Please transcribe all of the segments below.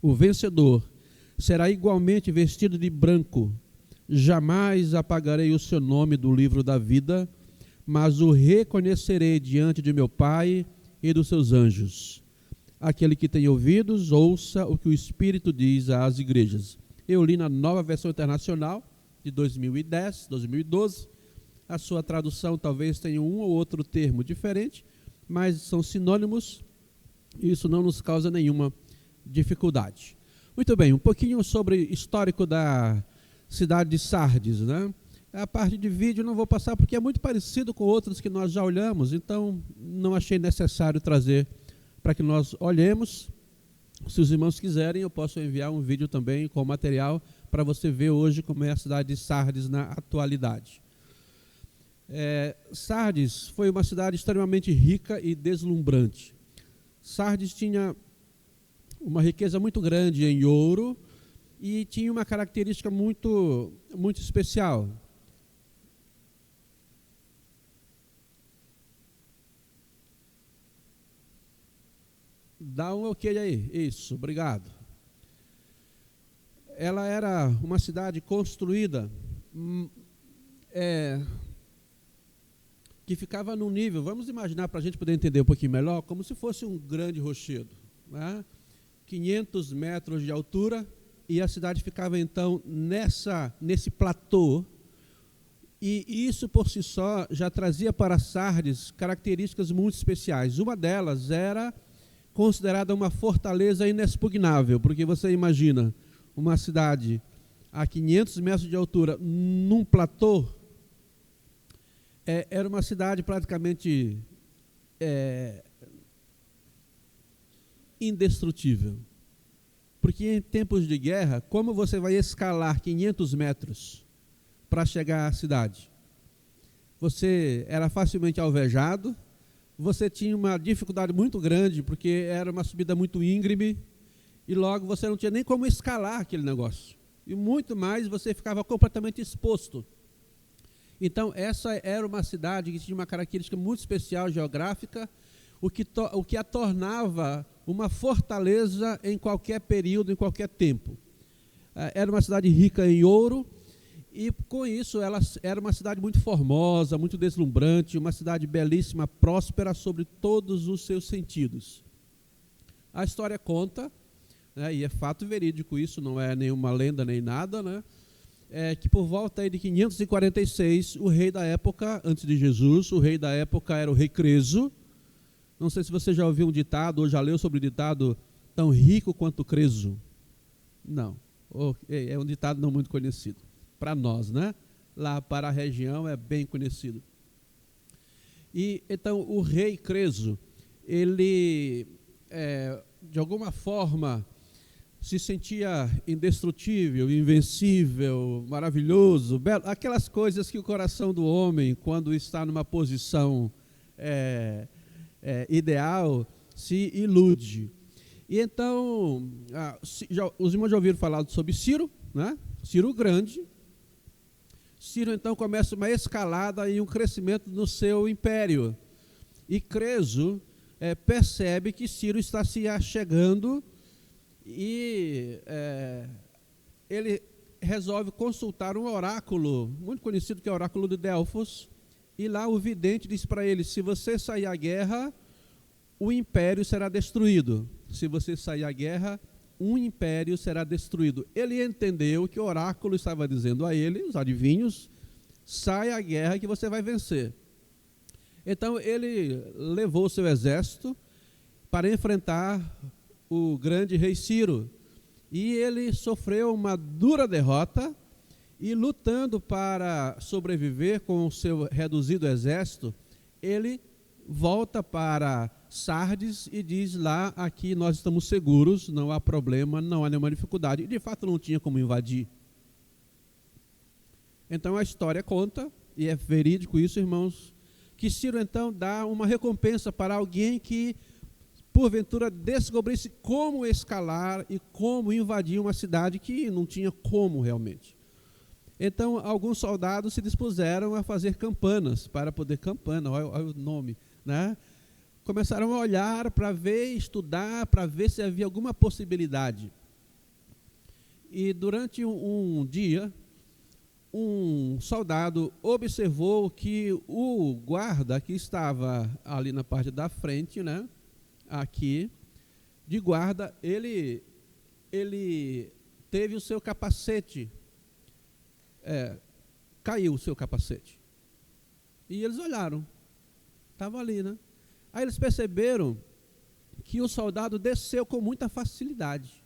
O vencedor será igualmente vestido de branco. Jamais apagarei o seu nome do livro da vida, mas o reconhecerei diante de meu Pai e dos seus anjos. Aquele que tem ouvidos, ouça o que o Espírito diz às igrejas. Eu li na Nova Versão Internacional, de 2010, 2012. A sua tradução talvez tenha um ou outro termo diferente, mas são sinônimos e isso não nos causa nenhuma dificuldade. Muito bem, um pouquinho sobre histórico da cidade de Sardes, né? A parte de vídeo não vou passar porque é muito parecido com outros que nós já olhamos, então não achei necessário trazer para que nós olhemos. Se os irmãos quiserem, eu posso enviar um vídeo também com material para você ver hoje como é a cidade de Sardes na atualidade. Sardes foi uma cidade extremamente rica e deslumbrante. Sardes tinha uma riqueza muito grande em ouro e tinha uma característica muito especial. Dá um ok aí. Isso, obrigado. Ela era uma cidade construída que ficava num nível, vamos imaginar para a gente poder entender um pouquinho melhor, como se fosse um grande rochedo, né? 500 metros de altura, e a cidade ficava então nesse platô, e isso por si só já trazia para Sardes características muito especiais. Uma delas era considerada uma fortaleza inexpugnável, porque você imagina uma cidade a 500 metros de altura num platô, era uma cidade praticamente indestrutível. Porque em tempos de guerra, como você vai escalar 500 metros para chegar à cidade? Você era facilmente alvejado, você tinha uma dificuldade muito grande, porque era uma subida muito íngreme, e logo você não tinha nem como escalar aquele negócio. E muito mais, você ficava completamente exposto. Então, essa era uma cidade que tinha uma característica muito especial geográfica, o que a tornava uma fortaleza em qualquer período, em qualquer tempo. Era uma cidade rica em ouro, e com isso ela era uma cidade muito formosa, muito deslumbrante, uma cidade belíssima, próspera sobre todos os seus sentidos. A história conta, né, e é fato verídico isso, não é nenhuma lenda nem nada, né, que por volta aí de 546, o rei da época, antes de Jesus, o rei da época era o rei Creso. Não sei se você já ouviu um ditado, ou já leu sobre o ditado, tão rico quanto Creso. Não, é um ditado não muito conhecido. Para nós, né? Lá para a região é bem conhecido. E então o rei Creso, ele de alguma forma se sentia indestrutível, invencível, maravilhoso, belo, aquelas coisas que o coração do homem, quando está numa posição ideal, se ilude. E então, os irmãos já ouviram falar sobre Ciro, né? Ciro Grande. Ciro então começa uma escalada e um crescimento no seu império. E Creso percebe que Ciro está se achegando e ele resolve consultar um oráculo, muito conhecido, que é o oráculo de Delfos, e lá o vidente diz para ele: se você sair à guerra, o império será destruído. Se você sair à guerra, um império será destruído. Ele entendeu que o oráculo estava dizendo a ele, os adivinhos: saia à guerra que você vai vencer. Então ele levou seu exército para enfrentar o grande rei Ciro, e ele sofreu uma dura derrota, e lutando para sobreviver com o seu reduzido exército, ele volta para Sardes e diz lá: aqui nós estamos seguros, não há problema, não há nenhuma dificuldade. E de fato não tinha como invadir. Então a história conta, e é verídico isso, irmãos, que Ciro então dá uma recompensa para alguém que porventura descobrisse como escalar e como invadir uma cidade que não tinha como realmente. Então alguns soldados se dispuseram a fazer campanas, para poder, campana, olha o nome, né? começaram a olhar para ver, estudar, para ver se havia alguma possibilidade. E durante um dia, um soldado observou que o guarda que estava ali na parte da frente, né, aqui, de guarda, ele teve o seu capacete, caiu o seu capacete. E eles olharam, estava ali, né? Aí eles perceberam que o soldado desceu com muita facilidade.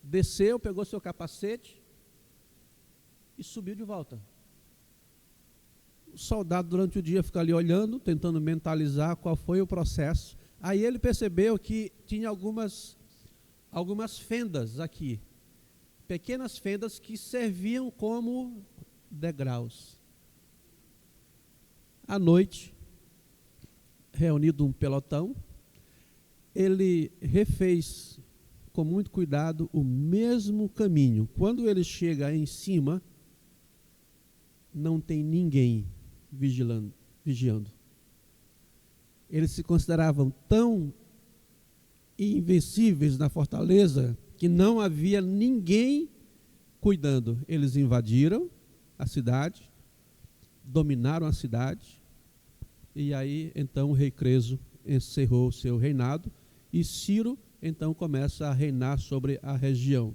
Desceu, pegou seu capacete e subiu de volta. O soldado durante o dia fica ali olhando, tentando mentalizar qual foi o processo. Aí ele percebeu que tinha algumas fendas aqui, pequenas fendas que serviam como degraus. À noite, reunido um pelotão, ele refez com muito cuidado o mesmo caminho. Quando ele chega em cima, não tem ninguém vigiando. Eles se consideravam tão invencíveis na fortaleza que não havia ninguém cuidando. Eles invadiram a cidade, dominaram a cidade, e aí então o rei Creso encerrou seu reinado, e Ciro então começa a reinar sobre a região.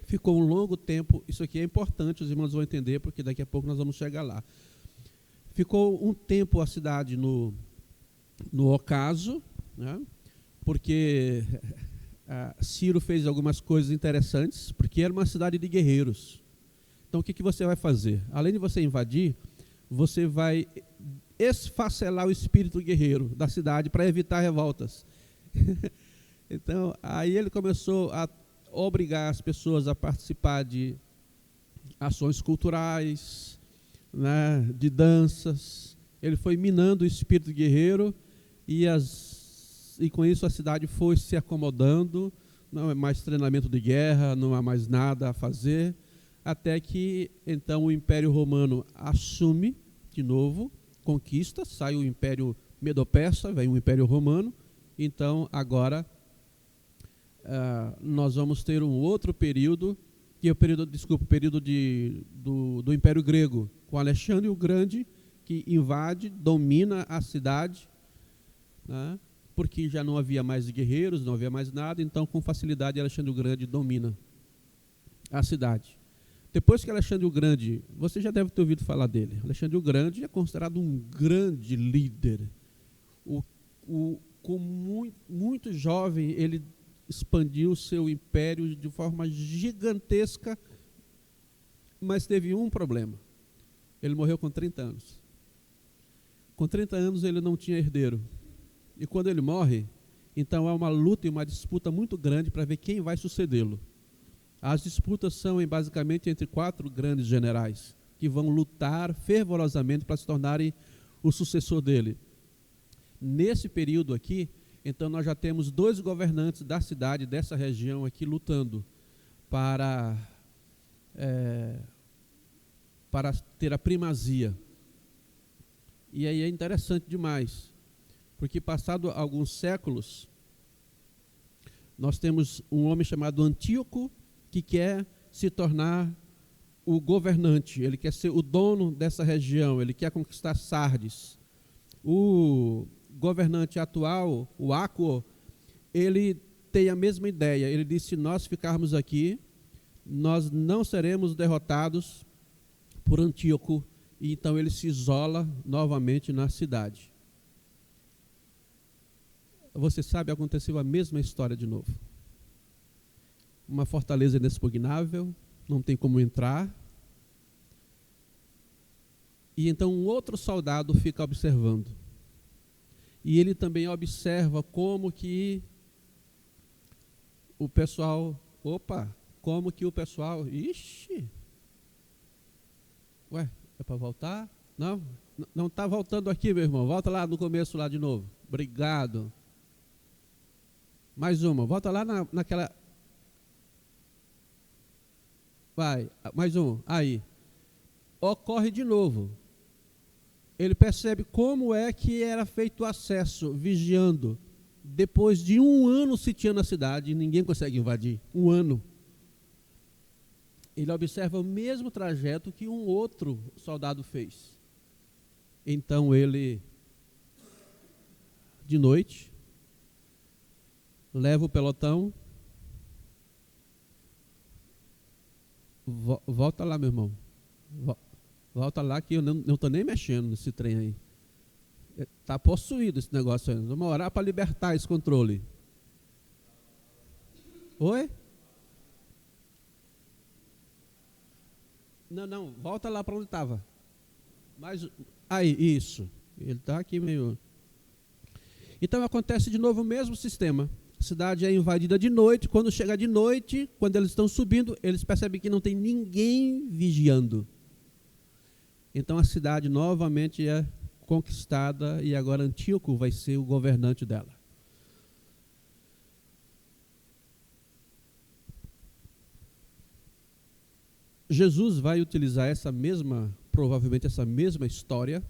Ficou um longo tempo, isso aqui é importante, os irmãos vão entender, porque daqui a pouco nós vamos chegar lá. Ficou um tempo a cidade no ocaso, né, porque Ciro fez algumas coisas interessantes, porque era uma cidade de guerreiros. Então o que você vai fazer? Além de você invadir, você vai esfacelar o espírito guerreiro da cidade para evitar revoltas. Então, aí ele começou a obrigar as pessoas a participar de ações culturais, né, de danças. Ele foi minando o espírito guerreiro e com isso a cidade foi se acomodando. Não é mais treinamento de guerra, não há mais nada a fazer, até que então o Império Romano assume de novo, conquista, sai o Império Medo-Persa, vem o Império Romano. Então agora nós vamos ter um outro período, que é o período do Império Grego, com Alexandre o Grande, que invade, domina a cidade, né, porque já não havia mais guerreiros, não havia mais nada, então com facilidade Alexandre o Grande domina a cidade. Depois que Alexandre o Grande, você já deve ter ouvido falar dele, Alexandre o Grande é considerado um grande líder. Com muito jovem, ele expandiu o seu império de forma gigantesca, mas teve um problema. Ele morreu com 30 anos. Com 30 anos ele não tinha herdeiro. E quando ele morre, então há uma luta e uma disputa muito grande para ver quem vai sucedê-lo. As disputas são basicamente entre 4 grandes generais, que vão lutar fervorosamente para se tornarem o sucessor dele. Nesse período aqui, então nós já temos 2 governantes da cidade, dessa região aqui, lutando para ter a primazia. E aí é interessante demais, porque passado alguns séculos, nós temos um homem chamado Antíoco, que quer se tornar o governante, ele quer ser o dono dessa região, ele quer conquistar Sardes. O governante atual, o Áquo, ele tem a mesma ideia. Ele disse: se nós ficarmos aqui, nós não seremos derrotados por Antíoco. E então ele se isola novamente na cidade. Você sabe, aconteceu a mesma história de novo. Uma fortaleza inexpugnável, não tem como entrar. E então um outro soldado fica observando. E ele também observa como que o pessoal, ixi, é para voltar? Não está voltando aqui, meu irmão, volta lá no começo lá de novo. Obrigado. Mais uma, volta lá naquela, vai, mais um, aí. Ocorre de novo. ele percebe como é que era feito o acesso, vigiando. Depois de 1 ano sitiando a cidade, ninguém consegue invadir. 1 ano. Ele observa o mesmo trajeto que um outro soldado fez. Então ele, de noite, leva o pelotão. Volta lá, meu irmão. Volta lá que eu não estou nem mexendo nesse trem aí. Está possuído esse negócio aí. Vamos orar para libertar esse controle. Oi? Não, volta lá para onde estava. Mas, aí, isso. Ele está aqui meio... Então acontece de novo o mesmo sistema. A cidade é invadida de noite. Quando chega de noite, quando eles estão subindo, eles percebem que não tem ninguém vigiando. Então a cidade novamente é conquistada e agora Antíoco vai ser o governante dela. Jesus vai utilizar provavelmente essa mesma história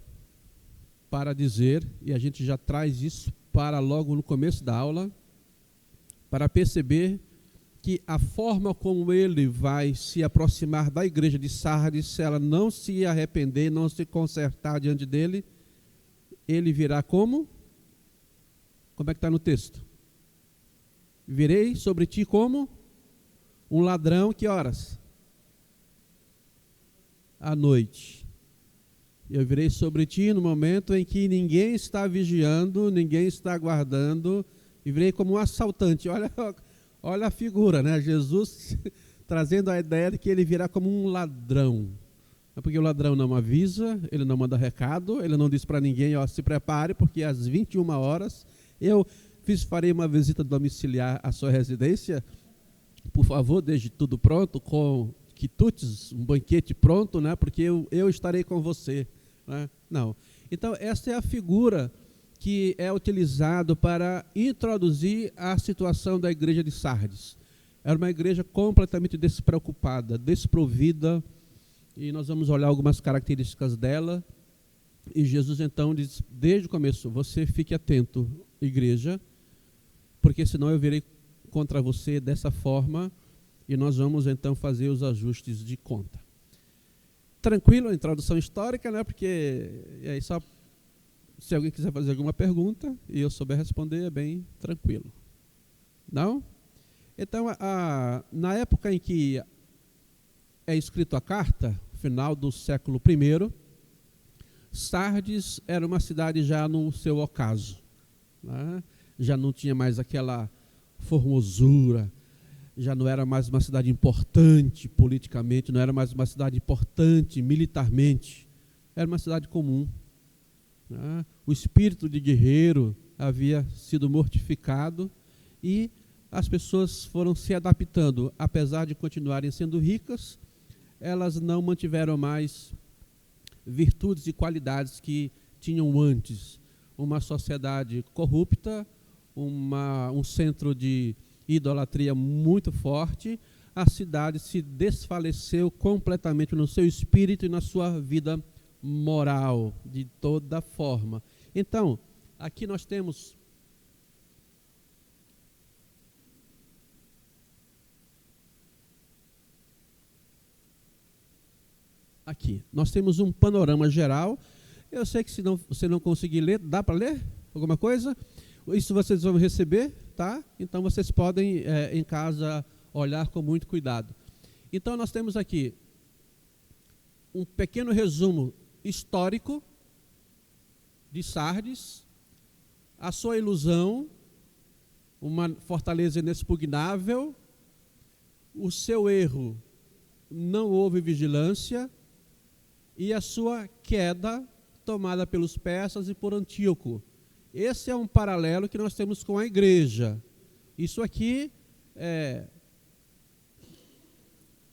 para dizer, e a gente já traz isso para logo no começo da aula, para perceber que a forma como ele vai se aproximar da igreja de Sardes, se ela não se arrepender, não se consertar diante dele, ele virá como? Como é que está no texto? Virei sobre ti como? Um ladrão, que horas? À noite. Eu virei sobre ti no momento em que ninguém está vigiando, ninguém está guardando, e virei como um assaltante. Olha a figura, né? Jesus trazendo a ideia de que ele virá como um ladrão. É porque o ladrão não avisa, ele não manda recado, ele não diz para ninguém, ó, se prepare, porque às 21 horas eu farei uma visita domiciliar à sua residência. Por favor, deixe tudo pronto, com quitutes, um banquete pronto, né? Porque eu estarei com você. Né? Não. Então, essa é a figura que é utilizado para introduzir a situação da igreja de Sardes. Era uma igreja completamente despreocupada, desprovida, e nós vamos olhar algumas características dela. E Jesus então diz, desde o começo, você fique atento, igreja, porque senão eu virei contra você dessa forma, e nós vamos então fazer os ajustes de conta. Tranquilo a introdução histórica, né? Porque aí só se alguém quiser fazer alguma pergunta e eu souber responder, é bem tranquilo. Não? Então, na época em que é escrito a carta, final do século I, Sardes era uma cidade já no seu ocaso. Né? Já não tinha mais aquela formosura, já não era mais uma cidade importante politicamente, não era mais uma cidade importante militarmente, era uma cidade comum. Né? O espírito de guerreiro havia sido mortificado e as pessoas foram se adaptando, apesar de continuarem sendo ricas, elas não mantiveram mais virtudes e qualidades que tinham antes. Uma sociedade corrupta, um centro de idolatria muito forte, a cidade se desfaleceu completamente no seu espírito e na sua vida moral, de toda forma. Então, aqui nós temos um panorama geral. Eu sei que se você não conseguir ler, dá para ler alguma coisa? Isso vocês vão receber, tá? Então vocês podem em casa olhar com muito cuidado. Então nós temos aqui um pequeno resumo histórico de Sardes, a sua ilusão, uma fortaleza inexpugnável, o seu erro, não houve vigilância, e a sua queda tomada pelos persas e por Antíoco. Esse é um paralelo que nós temos com a igreja. Isso aqui é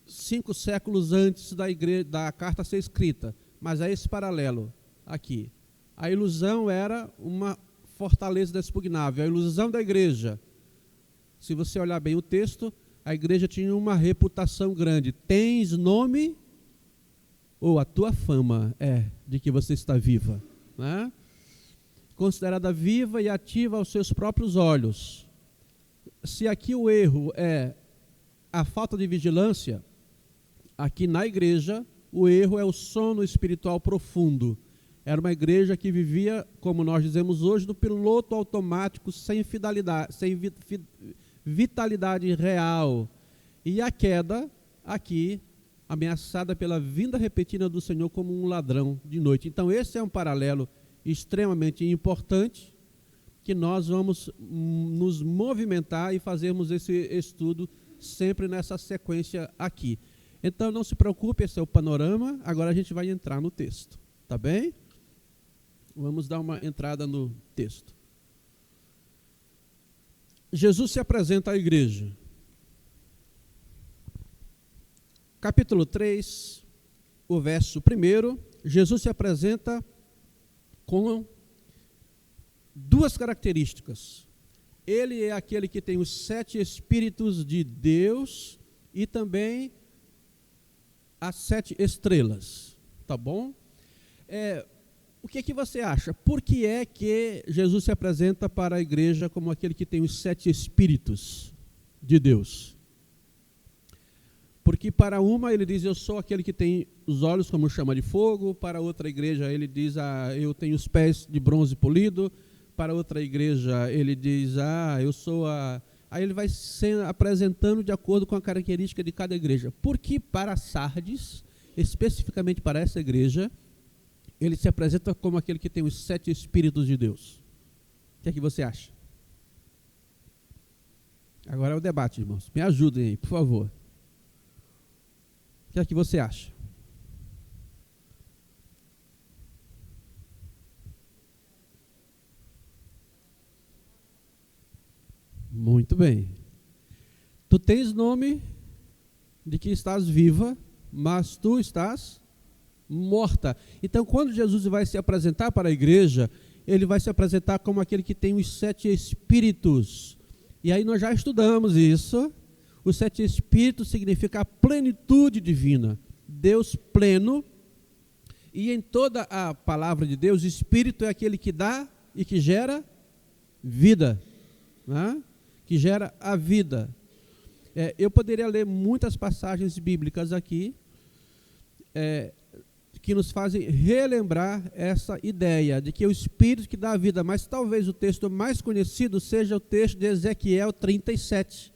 5 séculos antes da carta ser escrita, mas é esse paralelo aqui. A ilusão era uma fortaleza inexpugnável, a ilusão da igreja. Se você olhar bem o texto, a igreja tinha uma reputação grande. Tens nome ou a tua fama é de que você está viva, né? Considerada viva e ativa aos seus próprios olhos. Se aqui o erro é a falta de vigilância, aqui na igreja o erro é o sono espiritual profundo. Era uma igreja que vivia, como nós dizemos hoje, no piloto automático, sem vitalidade real. E a queda aqui, ameaçada pela vinda repetida do Senhor como um ladrão de noite. Então esse é um paralelo extremamente importante, que nós vamos nos movimentar e fazermos esse estudo sempre nessa sequência aqui. Então não se preocupe, esse é o panorama. Agora a gente vai entrar no texto, tá bem? Vamos dar uma entrada no texto. Jesus se apresenta à igreja. Capítulo 3, o verso 1, Jesus se apresenta com duas características. Ele é aquele que tem os 7 Espíritos de Deus e também as 7 estrelas, tá bom? O que você acha? Por que é que Jesus se apresenta para a igreja como aquele que tem os 7 Espíritos de Deus? Porque para uma ele diz, eu sou aquele que tem os olhos como chama de fogo. Para outra igreja ele diz, eu tenho os pés de bronze polido. Para outra igreja ele diz, eu sou a... Aí ele vai se apresentando de acordo com a característica de cada igreja. Porque para Sardes, especificamente para essa igreja, ele se apresenta como aquele que tem os 7 Espíritos de Deus. O que é que você acha? Agora é o debate, irmãos. Me ajudem aí, por favor. O que é que você acha? Muito bem. Tu tens nome de que estás viva, mas tu estás morta. Então, quando Jesus vai se apresentar para a igreja, ele vai se apresentar como aquele que tem os 7 Espíritos. E aí nós já estudamos isso. Os 7 Espíritos significa a plenitude divina. Deus pleno. E em toda a palavra de Deus, Espírito é aquele que dá e que gera vida, né? Que gera a vida. Eu poderia ler muitas passagens bíblicas aqui, que nos fazem relembrar essa ideia de que é o Espírito que dá a vida, mas talvez o texto mais conhecido seja o texto de Ezequiel 37.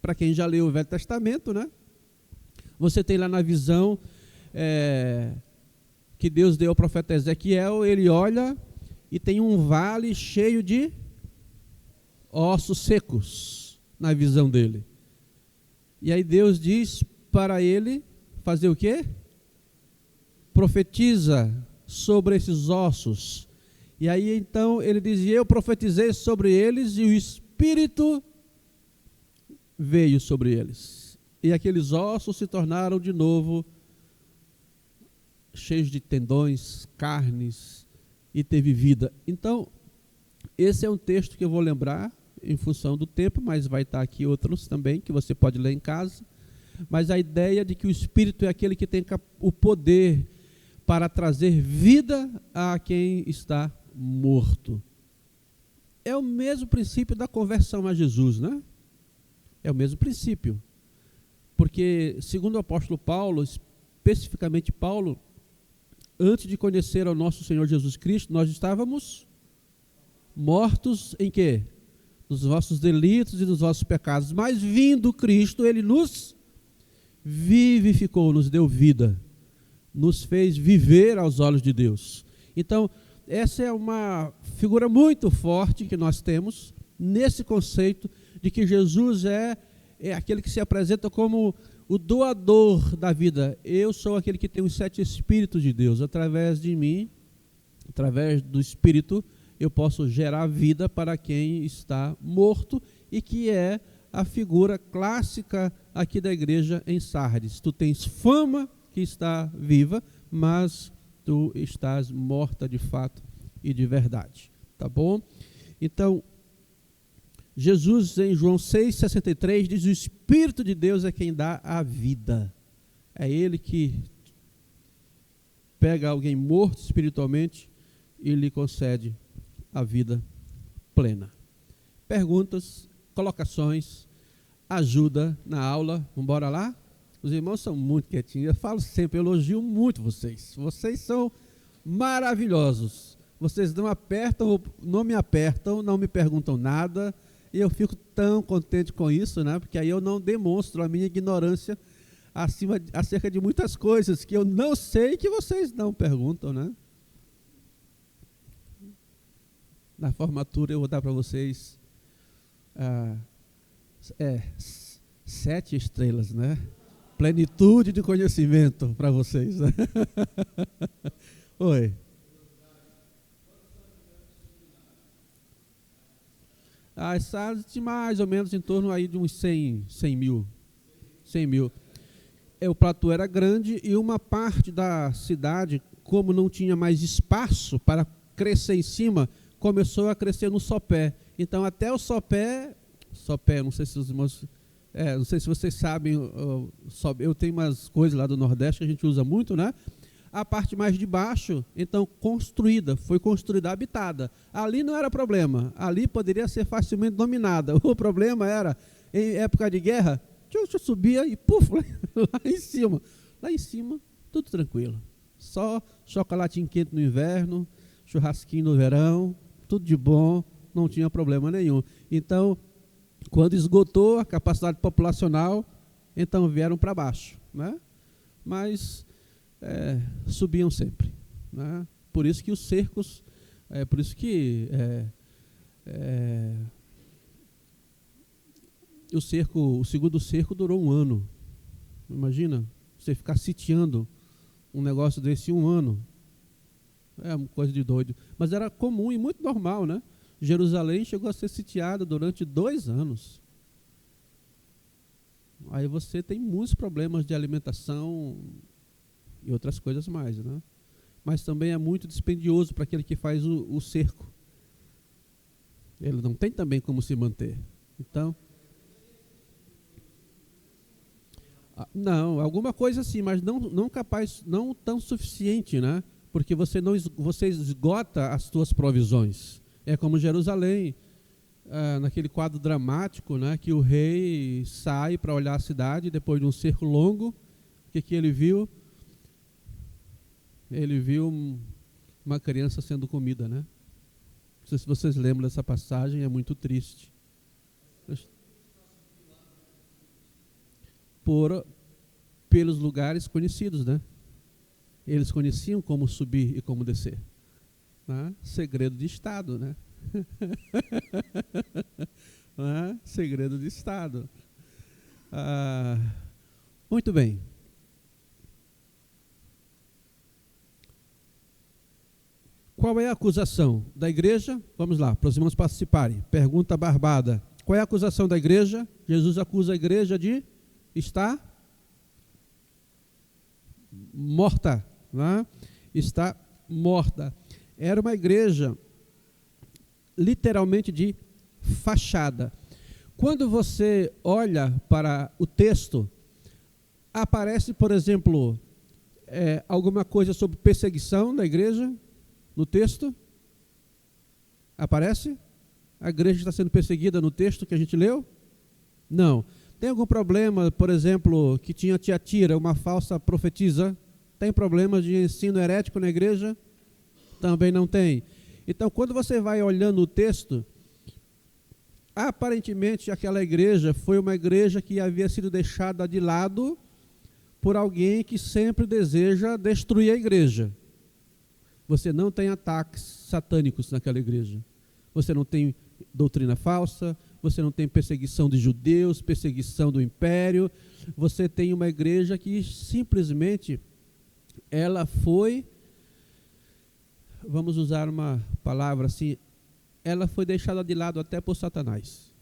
Para quem já leu o Velho Testamento, né? Você tem lá na visão que Deus deu ao profeta Ezequiel, ele olha e tem um vale cheio de ossos secos na visão dele. E aí Deus diz para ele fazer o quê? Profetiza sobre esses ossos. E aí então ele diz, eu profetizei sobre eles e o Espírito veio sobre eles. E aqueles ossos se tornaram de novo cheios de tendões, carnes, e teve vida. Então, esse é um texto que eu vou lembrar em função do tempo, mas vai estar aqui outros também, que você pode ler em casa. Mas a ideia de que o Espírito é aquele que tem o poder para trazer vida a quem está morto. É o mesmo princípio da conversão a Jesus, né? É o mesmo princípio. Porque, segundo o apóstolo Paulo, especificamente Paulo, antes de conhecer ao nosso Senhor Jesus Cristo, nós estávamos mortos em quê? Nos nossos delitos e nos nossos pecados. Mas vindo Cristo, Ele nos vivificou, nos deu vida, nos fez viver aos olhos de Deus. Então, essa é uma figura muito forte que nós temos nesse conceito de que Jesus é aquele que se apresenta como o doador da vida. Eu sou aquele que tem os 7 Espíritos de Deus. Através de mim, através do Espírito, eu posso gerar vida para quem está morto, e que é a figura clássica aqui da igreja em Sardes. Tu tens fama que está viva, mas tu estás morta de fato e de verdade. Tá bom? Então, Jesus em João 6,63 diz, o Espírito de Deus é quem dá a vida. É Ele que pega alguém morto espiritualmente e lhe concede a vida plena. Perguntas, colocações, ajuda na aula. Vamos embora lá? Os irmãos são muito quietinhos. Eu falo sempre, eu elogio muito vocês. Vocês são maravilhosos. Vocês não apertam, não me apertam, não me perguntam nada. E eu fico tão contente com isso, né? Porque aí eu não demonstro a minha ignorância acerca de muitas coisas que eu não sei que vocês não perguntam, né? Na formatura eu vou dar para vocês 7 estrelas, né? Plenitude de conhecimento para vocês. Né? Oi. As salas de mais ou menos em torno aí de uns 100 mil. 100 mil. O platô era grande e uma parte da cidade, como não tinha mais espaço para crescer em cima, começou a crescer no sopé. Então até o sopé, não sei se os irmãos, não sei se vocês sabem, eu tenho umas coisas lá do Nordeste que a gente usa muito, né? A parte mais de baixo, então foi construída, habitada. Ali não era problema, ali poderia ser facilmente dominada. O problema era, em época de guerra, eu subia e puf, lá em cima, tudo tranquilo. Só chocolatinho quente no inverno, churrasquinho no verão, tudo de bom, não tinha problema nenhum. Então, quando esgotou a capacidade populacional, então vieram para baixo, né? Mas subiam sempre, né? Por isso que os cercos, por isso que o segundo cerco durou 1 ano. Imagina, você ficar sitiando um negócio desse 1 ano. É uma coisa de doido. Mas era comum e muito normal, né? Jerusalém chegou a ser sitiada durante 2 anos. Aí você tem muitos problemas de alimentação e outras coisas mais, né? Mas também é muito dispendioso para aquele que faz o cerco. Ele não tem também como se manter. Então, não, alguma coisa assim, mas não capaz, não tão suficiente, né? Porque você esgota as suas provisões. É como Jerusalém, naquele quadro dramático, né? Que o rei sai para olhar a cidade depois de um cerco longo. O que ele viu? Ele viu uma criança sendo comida, né? Não sei se vocês lembram dessa passagem, é muito triste. Pelos lugares conhecidos, né? Eles conheciam como subir e como descer. Né? Segredo de Estado, né? Né? Segredo de Estado. Muito bem. Qual é a acusação da igreja? Vamos lá, para os irmãos participarem. Pergunta barbada. Qual é a acusação da igreja? Jesus acusa a igreja de estar morta, né? Está morta. Era uma igreja literalmente de fachada. Quando você olha para o texto, aparece, por exemplo, alguma coisa sobre perseguição da igreja no texto? Aparece? A igreja está sendo perseguida no texto que a gente leu? Não. Tem algum problema, por exemplo, que tinha Tiatira, uma falsa profetisa? Tem problema de ensino herético na igreja? Também não tem. Então, quando você vai olhando o texto, aparentemente aquela igreja foi uma igreja que havia sido deixada de lado por alguém que sempre deseja destruir a igreja. Você não tem ataques satânicos naquela igreja. Você não tem doutrina falsa, você não tem perseguição de judeus, perseguição do império. Você tem uma igreja que simplesmente ela foi, vamos usar uma palavra assim, ela foi deixada de lado até por Satanás.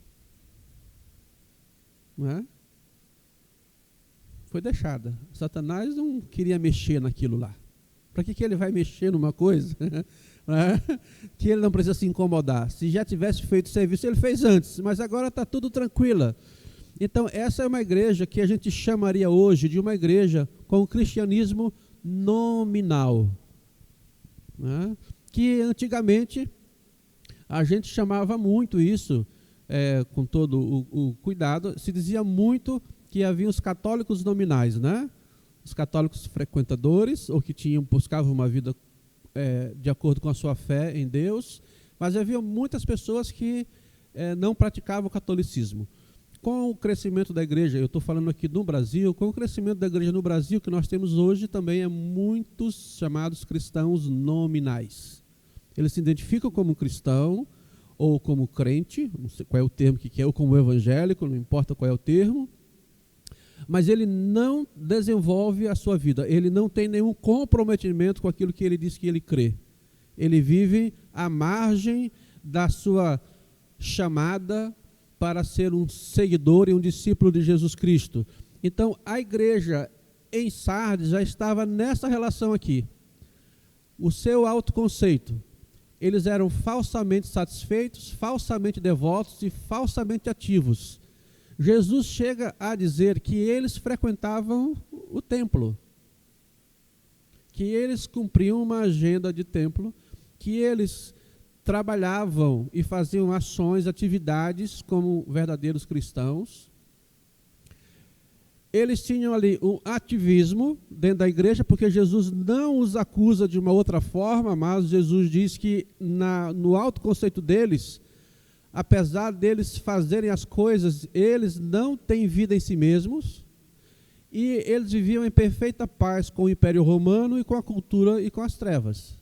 Não é? Foi deixada. Satanás não queria mexer naquilo lá. Para que ele vai mexer numa coisa que ele não precisa se incomodar? Se já tivesse feito serviço, ele fez antes, mas agora está tudo tranquila. Então, essa é uma igreja que a gente chamaria hoje de uma igreja com o cristianismo nominal, né? Que antigamente a gente chamava muito isso, com todo o cuidado, se dizia muito que havia os católicos nominais, né? Os católicos frequentadores, ou que buscavam uma vida de acordo com a sua fé em Deus, mas havia muitas pessoas que não praticavam o catolicismo. Com o crescimento da igreja, eu estou falando aqui no Brasil, com o crescimento da igreja no Brasil, que nós temos hoje também muitos chamados cristãos nominais. Eles se identificam como cristão ou como crente, não sei qual é o termo que é, ou como evangélico, não importa qual é o termo, mas ele não desenvolve a sua vida, ele não tem nenhum comprometimento com aquilo que ele diz que ele crê. Ele vive à margem da sua chamada para ser um seguidor e um discípulo de Jesus Cristo. Então, a igreja em Sardes já estava nessa relação aqui. O seu autoconceito, eles eram falsamente satisfeitos, falsamente devotos e falsamente ativos. Jesus chega a dizer que eles frequentavam o templo, que eles cumpriam uma agenda de templo, que eles trabalhavam e faziam ações, atividades como verdadeiros cristãos. Eles tinham ali um ativismo dentro da igreja, porque Jesus não os acusa de uma outra forma, mas Jesus diz que no autoconceito deles, apesar deles fazerem as coisas, eles não têm vida em si mesmos, e eles viviam em perfeita paz com o Império Romano e com a cultura e com as trevas.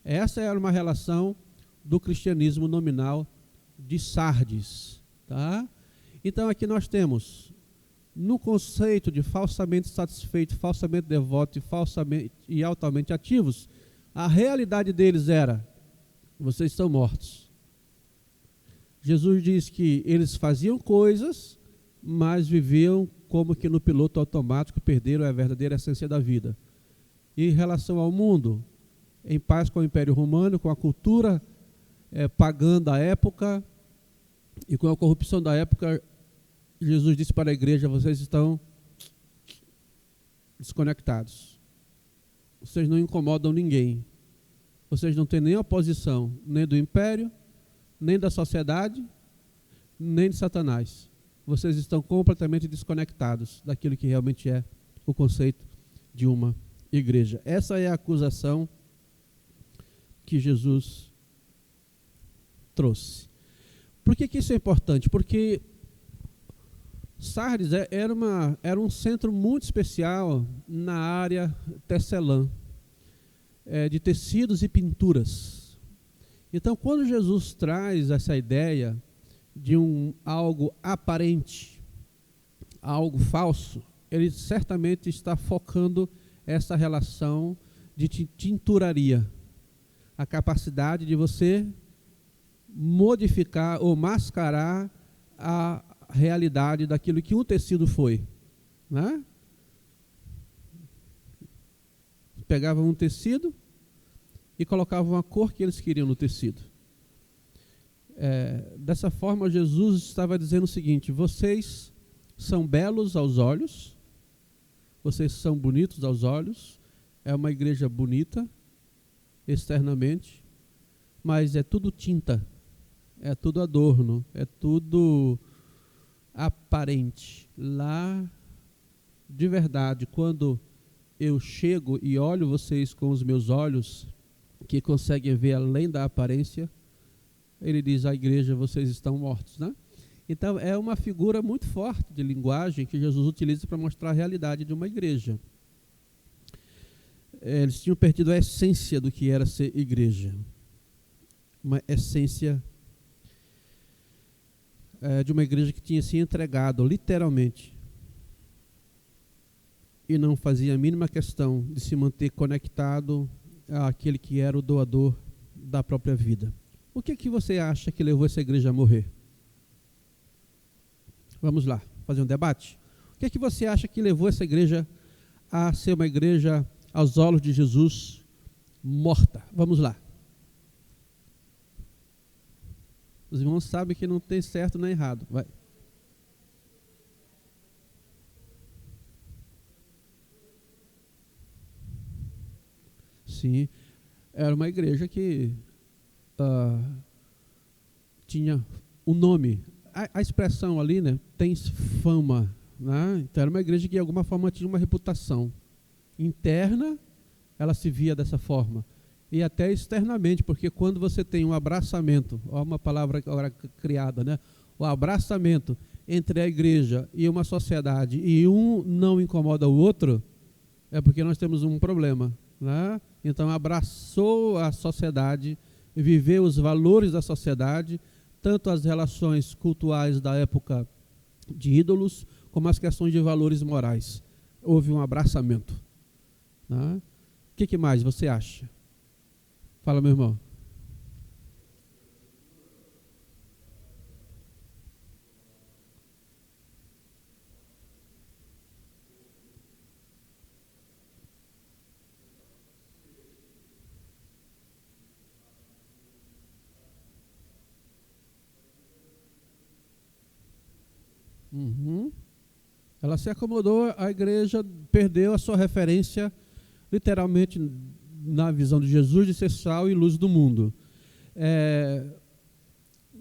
Essa era uma relação do cristianismo nominal de Sardes. Tá? Então aqui nós temos, no conceito de falsamente satisfeito, falsamente devoto e altamente ativos, a realidade deles era: vocês estão mortos. Jesus diz que eles faziam coisas, mas viviam como que no piloto automático, perderam a verdadeira essência da vida. E em relação ao mundo, em paz com o Império Romano, com a cultura pagã da época e com a corrupção da época, Jesus disse para a igreja: vocês estão desconectados. Vocês não incomodam ninguém. Vocês não têm nem oposição, nem do império, nem da sociedade, nem de Satanás. Vocês estão completamente desconectados daquilo que realmente é o conceito de uma igreja. Essa é a acusação que Jesus trouxe. Por que isso é importante? Porque Sardes era um centro muito especial na área tecelã, de tecidos e pinturas. Então, quando Jesus traz essa ideia de algo aparente, algo falso, ele certamente está focando essa relação de tinturaria, a capacidade de você modificar ou mascarar a realidade daquilo que um tecido foi, né? Pegavam um tecido e colocavam a cor que eles queriam no tecido. Dessa forma, Jesus estava dizendo o seguinte: vocês são belos aos olhos, vocês são bonitos aos olhos, é uma igreja bonita externamente, mas é tudo tinta, é tudo adorno, é tudo aparente. Lá, de verdade, quando eu chego e olho vocês com os meus olhos, que conseguem ver além da aparência, ele diz à igreja: vocês estão mortos, né? Então é uma figura muito forte de linguagem que Jesus utiliza para mostrar a realidade de uma igreja. Eles tinham perdido a essência do que era ser igreja, uma essência de uma igreja que tinha se entregado literalmente e não fazia a mínima questão de se manter conectado àquele que era o doador da própria vida. O que você acha que levou essa igreja a morrer? Vamos lá, fazer um debate? O que você acha que levou essa igreja a ser uma igreja, aos olhos de Jesus, morta? Vamos lá. Os irmãos sabem que não tem certo nem errado. Vai. Sim, era uma igreja que tinha um nome. A expressão ali, né, tem fama, né? Então era uma igreja que de alguma forma tinha uma reputação interna, ela se via dessa forma, e até externamente, porque quando você tem um abraçamento, ó, uma palavra agora criada, né, o abraçamento entre a igreja e uma sociedade, e um não incomoda o outro, é porque nós temos um problema, né? Então abraçou a sociedade, viveu os valores da sociedade, tanto as relações cultuais da época de ídolos, como as questões de valores morais. Houve um abraçamento. Né? O que mais você acha? Fala, meu irmão. Uhum. Ela se acomodou, a igreja perdeu a sua referência, literalmente, na visão de Jesus, de ser sal e luz do mundo.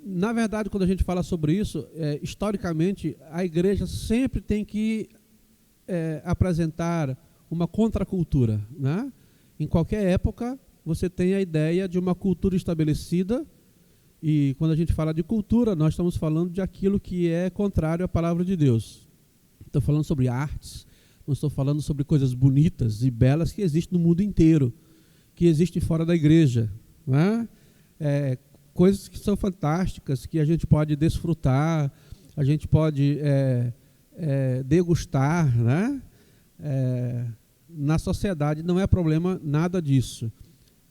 Na verdade, quando a gente fala sobre isso, historicamente, a igreja sempre tem que apresentar uma contracultura, né? Em qualquer época, você tem a ideia de uma cultura estabelecida, e quando a gente fala de cultura, nós estamos falando de aquilo que é contrário à palavra de Deus. Estou falando sobre artes, não estou falando sobre coisas bonitas e belas que existem no mundo inteiro, que existem fora da igreja, né? Coisas que são fantásticas, que a gente pode desfrutar, a gente pode degustar, né? Na sociedade não é problema nada disso.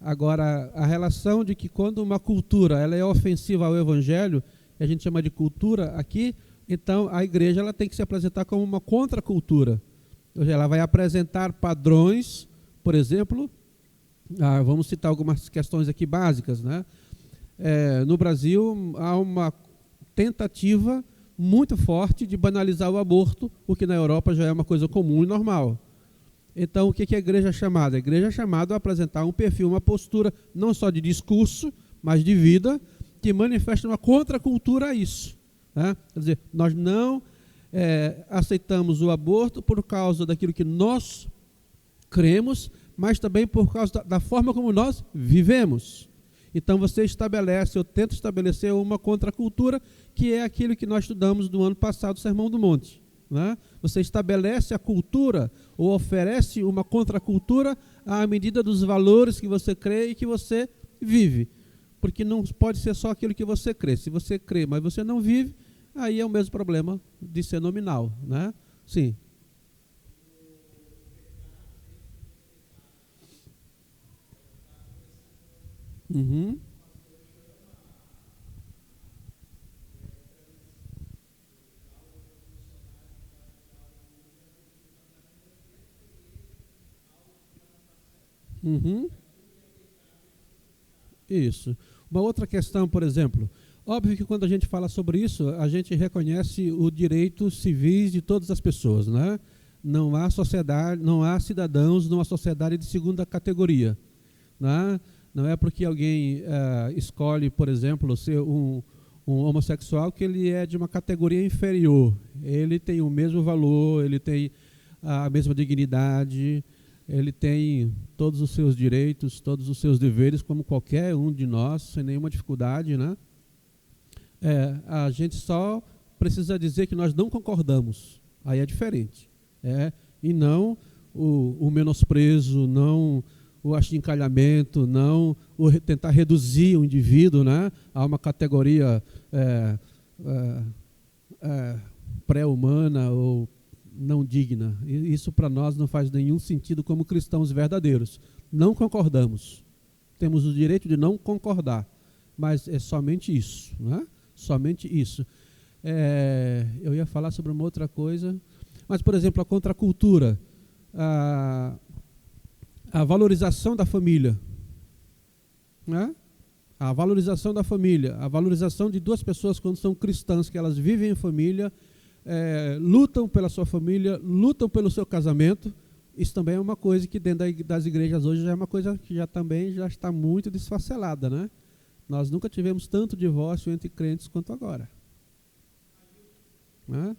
Agora, a relação de que quando uma cultura ela é ofensiva ao evangelho, que a gente chama de cultura aqui, então a igreja ela tem que se apresentar como uma contracultura. Ou seja, ela vai apresentar padrões, por exemplo, vamos citar algumas questões aqui básicas, né? No Brasil há uma tentativa muito forte de banalizar o aborto, o que na Europa já é uma coisa comum e normal. Então, o que a igreja é chamada? A igreja é chamada a apresentar um perfil, uma postura, não só de discurso, mas de vida, que manifesta uma contracultura a isso. Né? Quer dizer, nós não aceitamos o aborto por causa daquilo que nós cremos, mas também por causa da forma como nós vivemos. Então, você estabelece, eu tento estabelecer uma contracultura, que é aquilo que nós estudamos no ano passado, o Sermão do Monte. Né? Você estabelece a cultura ou oferece uma contracultura à medida dos valores que você crê e que você vive. Porque não pode ser só aquilo que você crê. Se você crê, mas você não vive, aí é o mesmo problema de ser nominal. Né? Sim. Uhum. Uhum. Isso. Uma outra questão, por exemplo, óbvio que quando a gente fala sobre isso, a gente reconhece o direito civis de todas as pessoas, né? Não há sociedade, não há cidadãos numa sociedade de segunda categoria, né? Não é porque alguém escolhe, por exemplo, ser um homossexual que ele é de uma categoria inferior. Ele tem o mesmo valor, ele tem a mesma dignidade, ele tem todos os seus direitos, todos os seus deveres, como qualquer um de nós, sem nenhuma dificuldade, né? A gente só precisa dizer que nós não concordamos, aí é diferente. E não o menosprezo, não o achincalhamento, não o tentar reduzir o indivíduo, né, a uma categoria pré-humana ou não digna. Isso para nós não faz nenhum sentido como cristãos verdadeiros. Não concordamos. Temos o direito de não concordar, mas é somente isso, né? Somente isso. Eu ia falar sobre uma outra coisa, mas, por exemplo, a contracultura, a valorização da família, né? A valorização da família, a valorização de duas pessoas quando são cristãs, que elas vivem em família, lutam pela sua família, lutam pelo seu casamento, Isso também é uma coisa que dentro das igrejas hoje já é uma coisa que já está muito desfacelada, né? Nós nunca tivemos tanto divórcio entre crentes quanto agora. Né?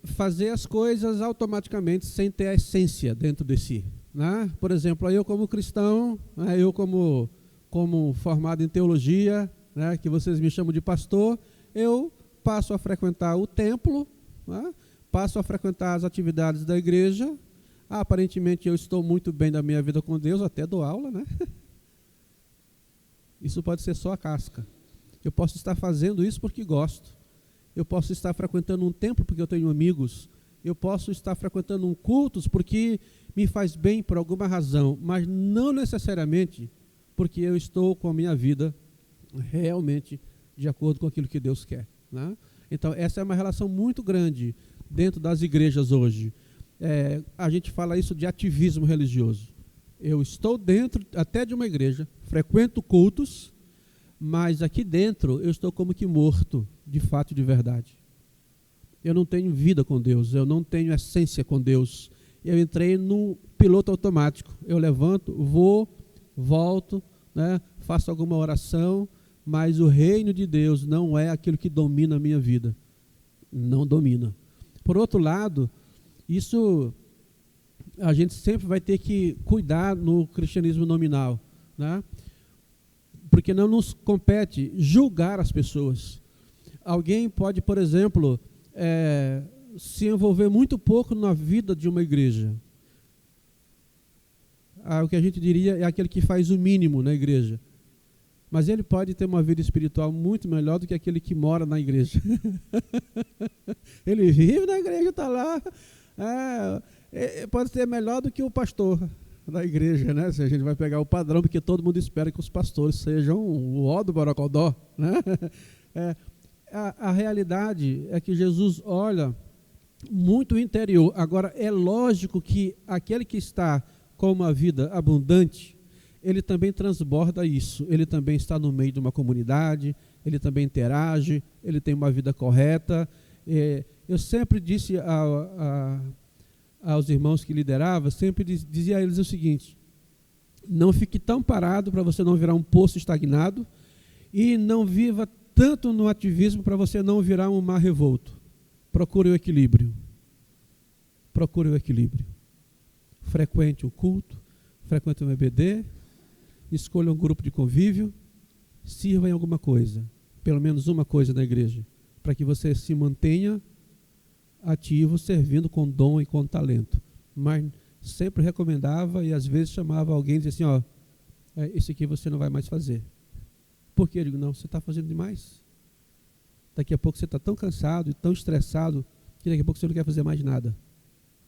Fazer as coisas automaticamente sem ter a essência dentro de si. Né? Por exemplo, eu como cristão, né, eu como formado em teologia, né, que vocês me chamam de pastor, eu passo a frequentar o templo, né, passo a frequentar as atividades da igreja. Aparentemente eu estou muito bem da minha vida com Deus, até dou aula, né? Isso pode ser só a casca. Eu posso estar fazendo isso porque gosto. Eu posso estar frequentando um templo porque eu tenho amigos. Eu posso estar frequentando um culto porque me faz bem por alguma razão, mas não necessariamente porque eu estou com a minha vida realmente de acordo com aquilo que Deus quer. Né? Então, essa é uma relação muito grande dentro das igrejas hoje. A gente fala isso de ativismo religioso. Eu estou dentro até de uma igreja, frequento cultos, mas aqui dentro eu estou como que morto, de fato e de verdade. Eu não tenho vida com Deus, eu não tenho essência com Deus. Eu entrei no piloto automático. Eu levanto, vou, volto, né, faço alguma oração, mas o reino de Deus não é aquilo que domina a minha vida. Não domina. Por outro lado, isso a gente sempre vai ter que cuidar no cristianismo nominal, né? Porque não nos compete julgar as pessoas. Alguém pode, por exemplo, se envolver muito pouco na vida de uma igreja. O que a gente diria é aquele que faz o mínimo na igreja. Mas ele pode ter uma vida espiritual muito melhor do que aquele que mora na igreja. Ele vive na igreja, está lá. Pode ser melhor do que o pastor da igreja, né? Se a gente vai pegar o padrão, porque todo mundo espera que os pastores sejam o ó do Borocodó, né? A realidade é que Jesus olha muito o interior. Agora, é lógico que aquele que está com uma vida abundante, ele também transborda isso. Ele também está no meio de uma comunidade, ele também interage, ele tem uma vida correta. Eu sempre disse aos irmãos que liderava, sempre dizia a eles o seguinte: não fique tão parado para você não virar um poço estagnado, e não viva tanto no ativismo para você não virar um mar revolto. Procure o equilíbrio. Procure o equilíbrio. Frequente o culto, frequente o EBD, escolha um grupo de convívio, sirva em alguma coisa, pelo menos uma coisa na igreja, para que você se mantenha ativo, servindo com dom e com talento. Mas sempre recomendava e às vezes chamava alguém e dizia assim: esse aqui você não vai mais fazer. Por quê? Eu digo: não, você está fazendo demais. Daqui a pouco você está tão cansado e tão estressado que daqui a pouco você não quer fazer mais nada.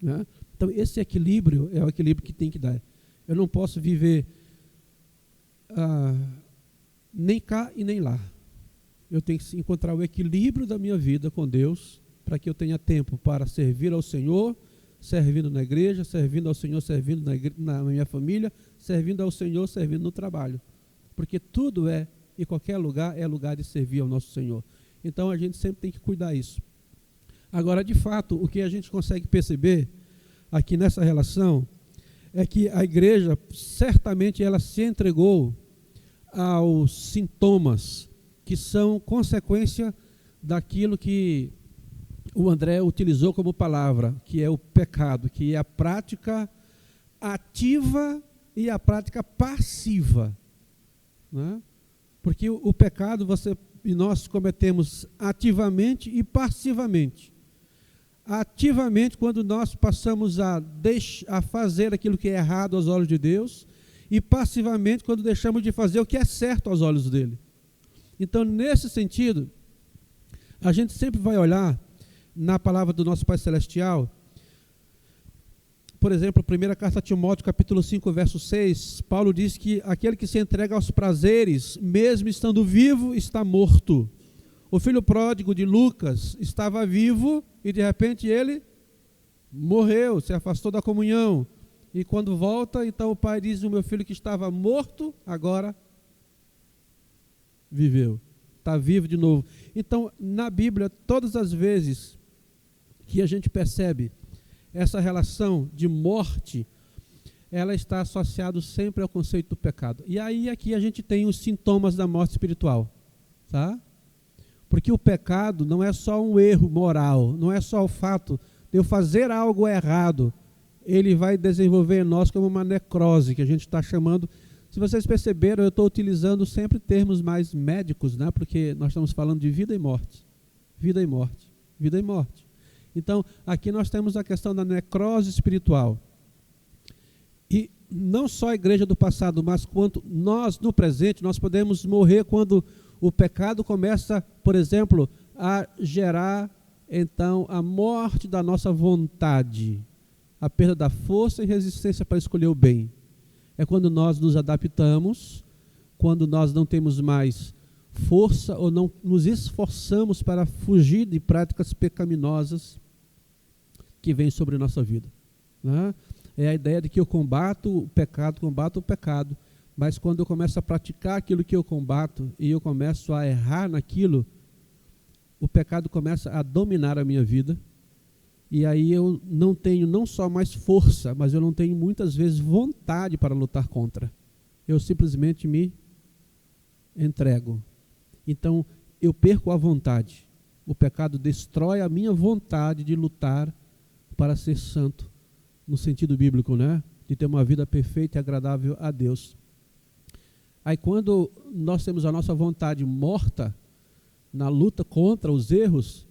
Né? Então esse equilíbrio é o equilíbrio que tem que dar. Eu não posso viver nem cá e nem lá. Eu tenho que encontrar o equilíbrio da minha vida com Deus, para que eu tenha tempo para servir ao Senhor, servindo na igreja, servindo ao Senhor, servindo na minha família, servindo ao Senhor, servindo no trabalho. Porque tudo e qualquer lugar é lugar de servir ao nosso Senhor. Então a gente sempre tem que cuidar disso. Agora, de fato, o que a gente consegue perceber aqui nessa relação é que a igreja, certamente, ela se entregou aos sintomas que são consequência daquilo que o André utilizou como palavra, que é o pecado, que é a prática ativa e a prática passiva. Né? Porque o pecado você e nós cometemos ativamente e passivamente. Ativamente, quando nós passamos a fazer aquilo que é errado aos olhos de Deus, e passivamente, quando deixamos de fazer o que é certo aos olhos dele. Então, nesse sentido, a gente sempre vai olhar na palavra do nosso Pai Celestial. Por exemplo, a primeira carta a Timóteo, capítulo 5, verso 6, Paulo diz que aquele que se entrega aos prazeres, mesmo estando vivo, está morto. O filho pródigo de Lucas estava vivo e de repente ele morreu, se afastou da comunhão. E quando volta, então o pai diz: o meu filho que estava morto, agora viveu. está vivo de novo. Então, na Bíblia, todas as vezes que a gente percebe essa relação de morte, ela está associada sempre ao conceito do pecado. E aí aqui a gente tem os sintomas da morte espiritual, tá? Porque o pecado não é só um erro moral, não é só o fato de eu fazer algo errado. Ele vai desenvolver em nós como uma necrose, que a gente está chamando. Se vocês perceberam, eu estou utilizando sempre termos mais médicos, né? Porque nós estamos falando de vida e morte. Vida e morte. Vida e morte. Então, aqui nós temos a questão da necrose espiritual. E não só a igreja do passado, mas quanto nós, no presente, nós podemos morrer quando o pecado começa, por exemplo, a gerar, então, a morte da nossa vontade, a perda da força e resistência para escolher o bem. É quando nós nos adaptamos, quando nós não temos mais força ou não nos esforçamos para fugir de práticas pecaminosas que vêm sobre a nossa vida, né? É a ideia de que eu combato o pecado, mas quando eu começo a praticar aquilo que eu combato e eu começo a errar naquilo, o pecado começa a dominar a minha vida, e aí eu não tenho não só mais força, mas eu não tenho muitas vezes vontade para lutar contra. Eu simplesmente me entrego. Então eu perco a vontade. O pecado destrói a minha vontade de lutar para ser santo, no sentido bíblico, né? De ter uma vida perfeita e agradável a Deus. Aí quando nós temos a nossa vontade morta na luta contra os erros,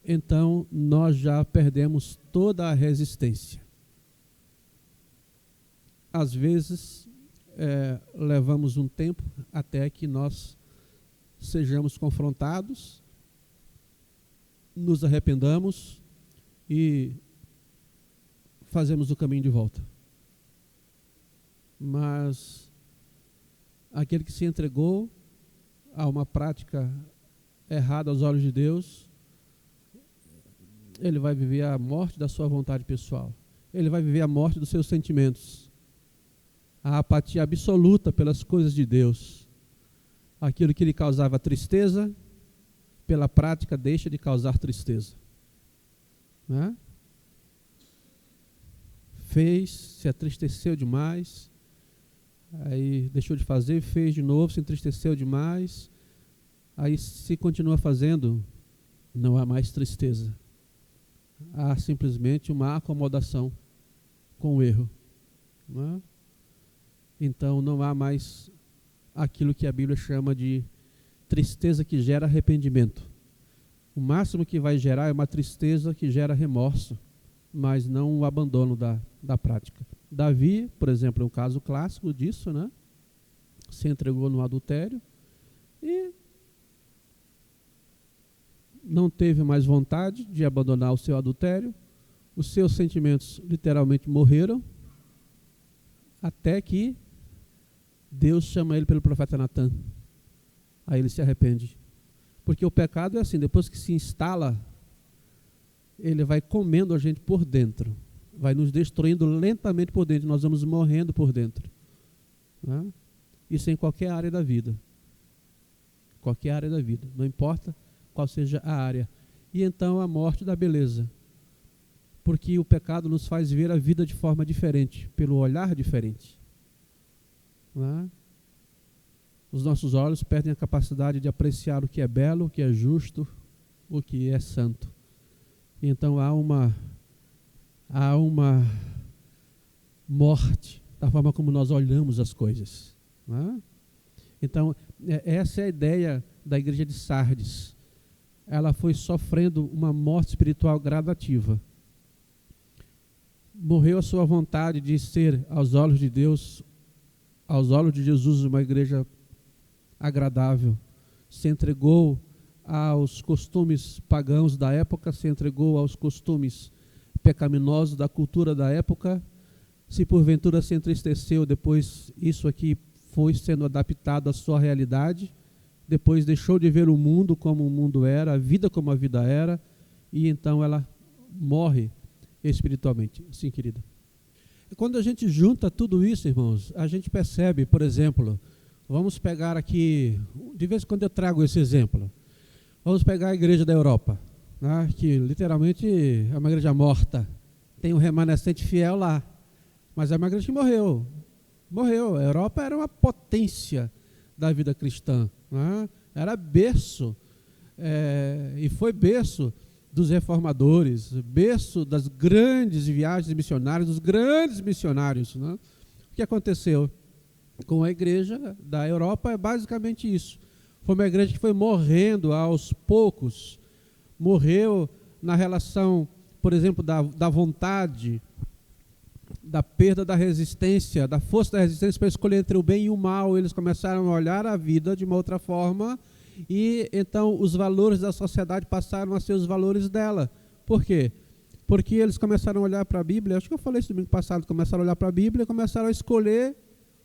então nós já perdemos toda a resistência. Às vezes, levamos um tempo até que nós sejamos confrontados, nos arrependamos e fazemos o caminho de volta. Mas aquele que se entregou a uma prática errada aos olhos de Deus, ele vai viver a morte da sua vontade pessoal. Ele vai viver a morte dos seus sentimentos. A apatia absoluta pelas coisas de Deus. Aquilo que lhe causava tristeza, pela prática deixa de causar tristeza. Né? Fez, se entristeceu demais, aí deixou de fazer, fez de novo, se entristeceu demais, aí se continua fazendo, não há mais tristeza. Há simplesmente uma acomodação com o erro. Não é? Então não há mais aquilo que a Bíblia chama de tristeza que gera arrependimento. O máximo que vai gerar é uma tristeza que gera remorso, mas não o abandono da prática. Davi, por exemplo, é um caso clássico disso, né? Se entregou no adultério e não teve mais vontade de abandonar o seu adultério. Os seus sentimentos literalmente morreram, até que Deus chama ele pelo profeta Natan. Aí ele se arrepende. Porque o pecado é assim, depois que se instala, ele vai comendo a gente por dentro, vai nos destruindo lentamente por dentro, nós vamos morrendo por dentro, né? Isso em qualquer área da vida, não importa qual seja a área. E então a morte da beleza, porque o pecado nos faz ver a vida de forma diferente, pelo olhar diferente, né? Os nossos olhos perdem a capacidade de apreciar o que é belo, o que é justo, o que é santo. Então há uma morte da forma como nós olhamos as coisas, né? Então essa é a ideia da igreja de Sardes. Ela foi sofrendo uma morte espiritual gradativa. Morreu a sua vontade de ser, aos olhos de Deus, aos olhos de Jesus, uma igreja agradável. Se entregou aos costumes pagãos da época, se entregou aos costumes pecaminosos da cultura da época. Se porventura se entristeceu, depois isso aqui foi sendo adaptado à sua realidade, depois deixou de ver o mundo como o mundo era, a vida como a vida era, e então ela morre espiritualmente. Sim, querida. E quando a gente junta tudo isso, irmãos, a gente percebe, por exemplo, Vamos pegar aqui, de vez em quando eu trago esse exemplo. Vamos pegar a igreja da Europa, né, que literalmente é uma igreja morta. Tem um remanescente fiel lá, mas é uma igreja que morreu. Morreu. A Europa era uma potência da vida cristã, né? Era berço, e foi berço dos reformadores, berço das grandes viagens missionárias, dos grandes missionários, né? O que aconteceu com a igreja da Europa é basicamente isso. Foi uma igreja que foi morrendo aos poucos, morreu na relação, por exemplo, da vontade, da perda da resistência, da força da resistência para escolher entre o bem e o mal. Eles começaram a olhar a vida de uma outra forma e então os valores da sociedade passaram a ser os valores dela. Por quê? Porque eles começaram a olhar para a Bíblia, acho que eu falei isso domingo passado, começaram a olhar para a Bíblia e começaram a escolher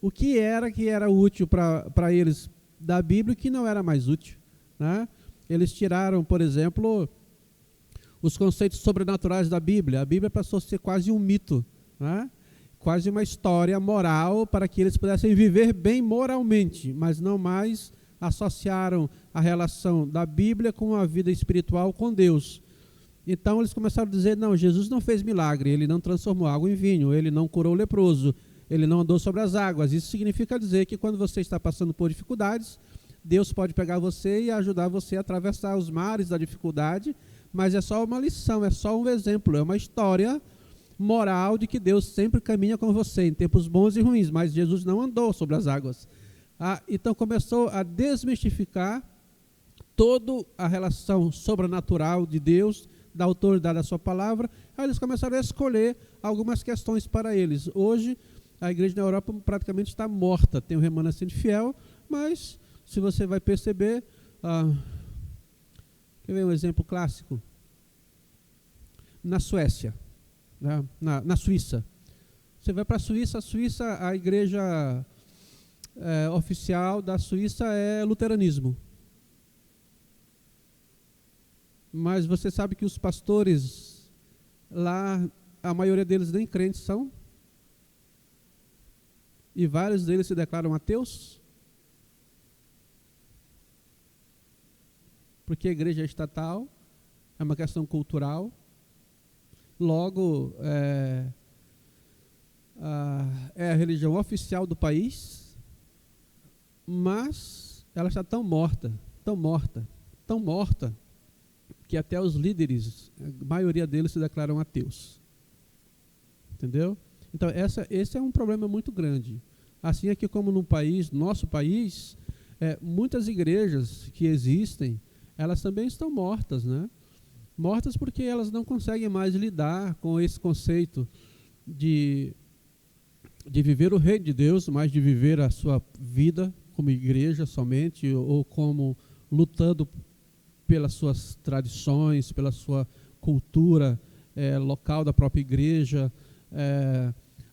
o que era útil para eles da Bíblia e o que não era mais útil, né? Eles tiraram, por exemplo, os conceitos sobrenaturais da Bíblia. A Bíblia passou a ser quase um mito, né? Quase uma história moral para que eles pudessem viver bem moralmente, mas não mais associaram a relação da Bíblia com a vida espiritual com Deus. Então eles começaram a dizer, não, Jesus não fez milagre, ele não transformou água em vinho, ele não curou o leproso, ele não andou sobre as águas. Isso significa dizer que quando você está passando por dificuldades, Deus pode pegar você e ajudar você a atravessar os mares da dificuldade, mas é só uma lição, é só um exemplo, é uma história moral de que Deus sempre caminha com você em tempos bons e ruins, mas Jesus não andou sobre as águas. Então começou a desmistificar toda a relação sobrenatural de Deus, da autoridade da sua palavra. Aí eles começaram a escolher algumas questões para eles. Hoje, a igreja na Europa praticamente está morta, tem um remanescente fiel, mas se você vai perceber, quer ver um exemplo clássico? Na Suécia, né? na Suíça. Você vai para a Suíça, a igreja oficial da Suíça é luteranismo. Mas você sabe que os pastores lá, a maioria deles nem crentes são? E vários deles se declaram ateus? Porque a igreja é estatal, é uma questão cultural. Logo, é a religião oficial do país, mas ela está tão morta, que até os líderes, a maioria deles se declaram ateus. Entendeu? Então, esse é um problema muito grande. Assim aqui como no país, nosso país, muitas igrejas que existem, elas também estão mortas, né? Mortas porque elas não conseguem mais lidar com esse conceito de viver o reino de Deus, mas de viver a sua vida como igreja somente, ou como lutando pelas suas tradições, pela sua cultura local da própria igreja,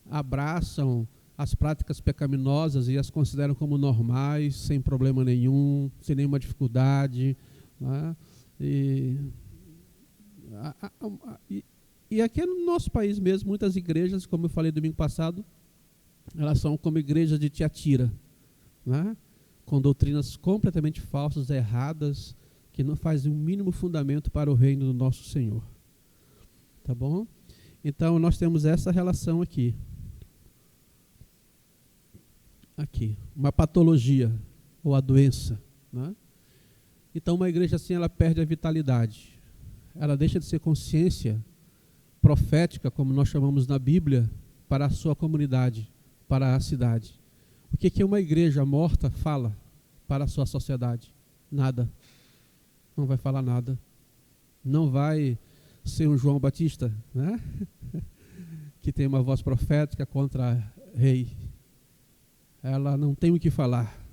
abraçam as práticas pecaminosas e as consideram como normais, sem problema nenhum, sem nenhuma dificuldade, né? E aqui no nosso país mesmo, muitas igrejas, como eu falei domingo passado, elas são como igrejas de Tiatira, né? Com doutrinas completamente falsas, erradas, que não fazem o mínimo fundamento para o reino do nosso Senhor. Tá bom? Então, nós temos essa relação aqui. Aqui, uma patologia, ou a doença, né? Então, uma igreja assim, ela perde a vitalidade. Ela deixa de ser consciência profética, como nós chamamos na Bíblia, para a sua comunidade, para a cidade. O que uma igreja morta fala para a sua sociedade? Nada. Não vai falar nada. Não vai ser um João Batista, né? Que tem uma voz profética contra rei. Ela não tem o que falar.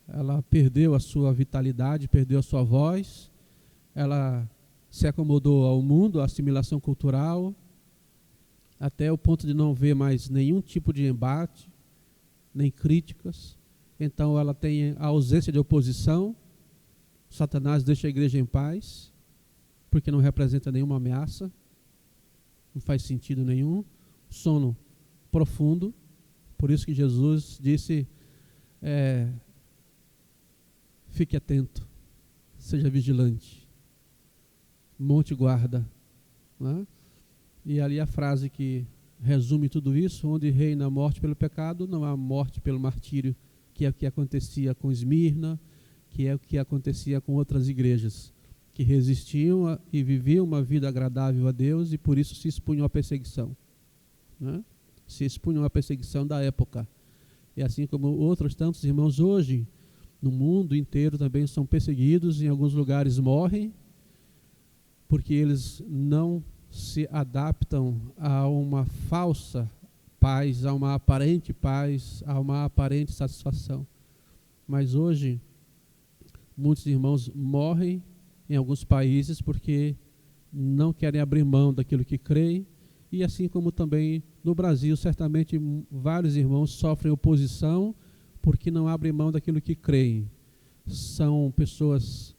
Ela perdeu a sua vitalidade, perdeu a sua voz. Ela se acomodou ao mundo, à assimilação cultural, até o ponto de não ver mais nenhum tipo de embate, nem críticas. Então ela tem a ausência de oposição. Satanás deixa a igreja em paz, porque não representa nenhuma ameaça, não faz sentido nenhum. Sono profundo, por isso que Jesus disse, Fique atento, seja vigilante, monte guarda, né? E ali a frase que resume tudo isso: onde reina a morte pelo pecado, não há morte pelo martírio, que é o que acontecia com Esmirna, que é o que acontecia com outras igrejas, que resistiam e viviam uma vida agradável a Deus e por isso se expunham à perseguição, né? Se expunham à perseguição da época. E assim como outros tantos irmãos hoje, no mundo inteiro também são perseguidos, em alguns lugares morrem, porque eles não se adaptam a uma falsa paz, a uma aparente paz, a uma aparente satisfação. Mas hoje, muitos irmãos morrem em alguns países porque não querem abrir mão daquilo que creem, e assim como também no Brasil, certamente vários irmãos sofrem oposição porque não abrem mão daquilo que creem. São pessoas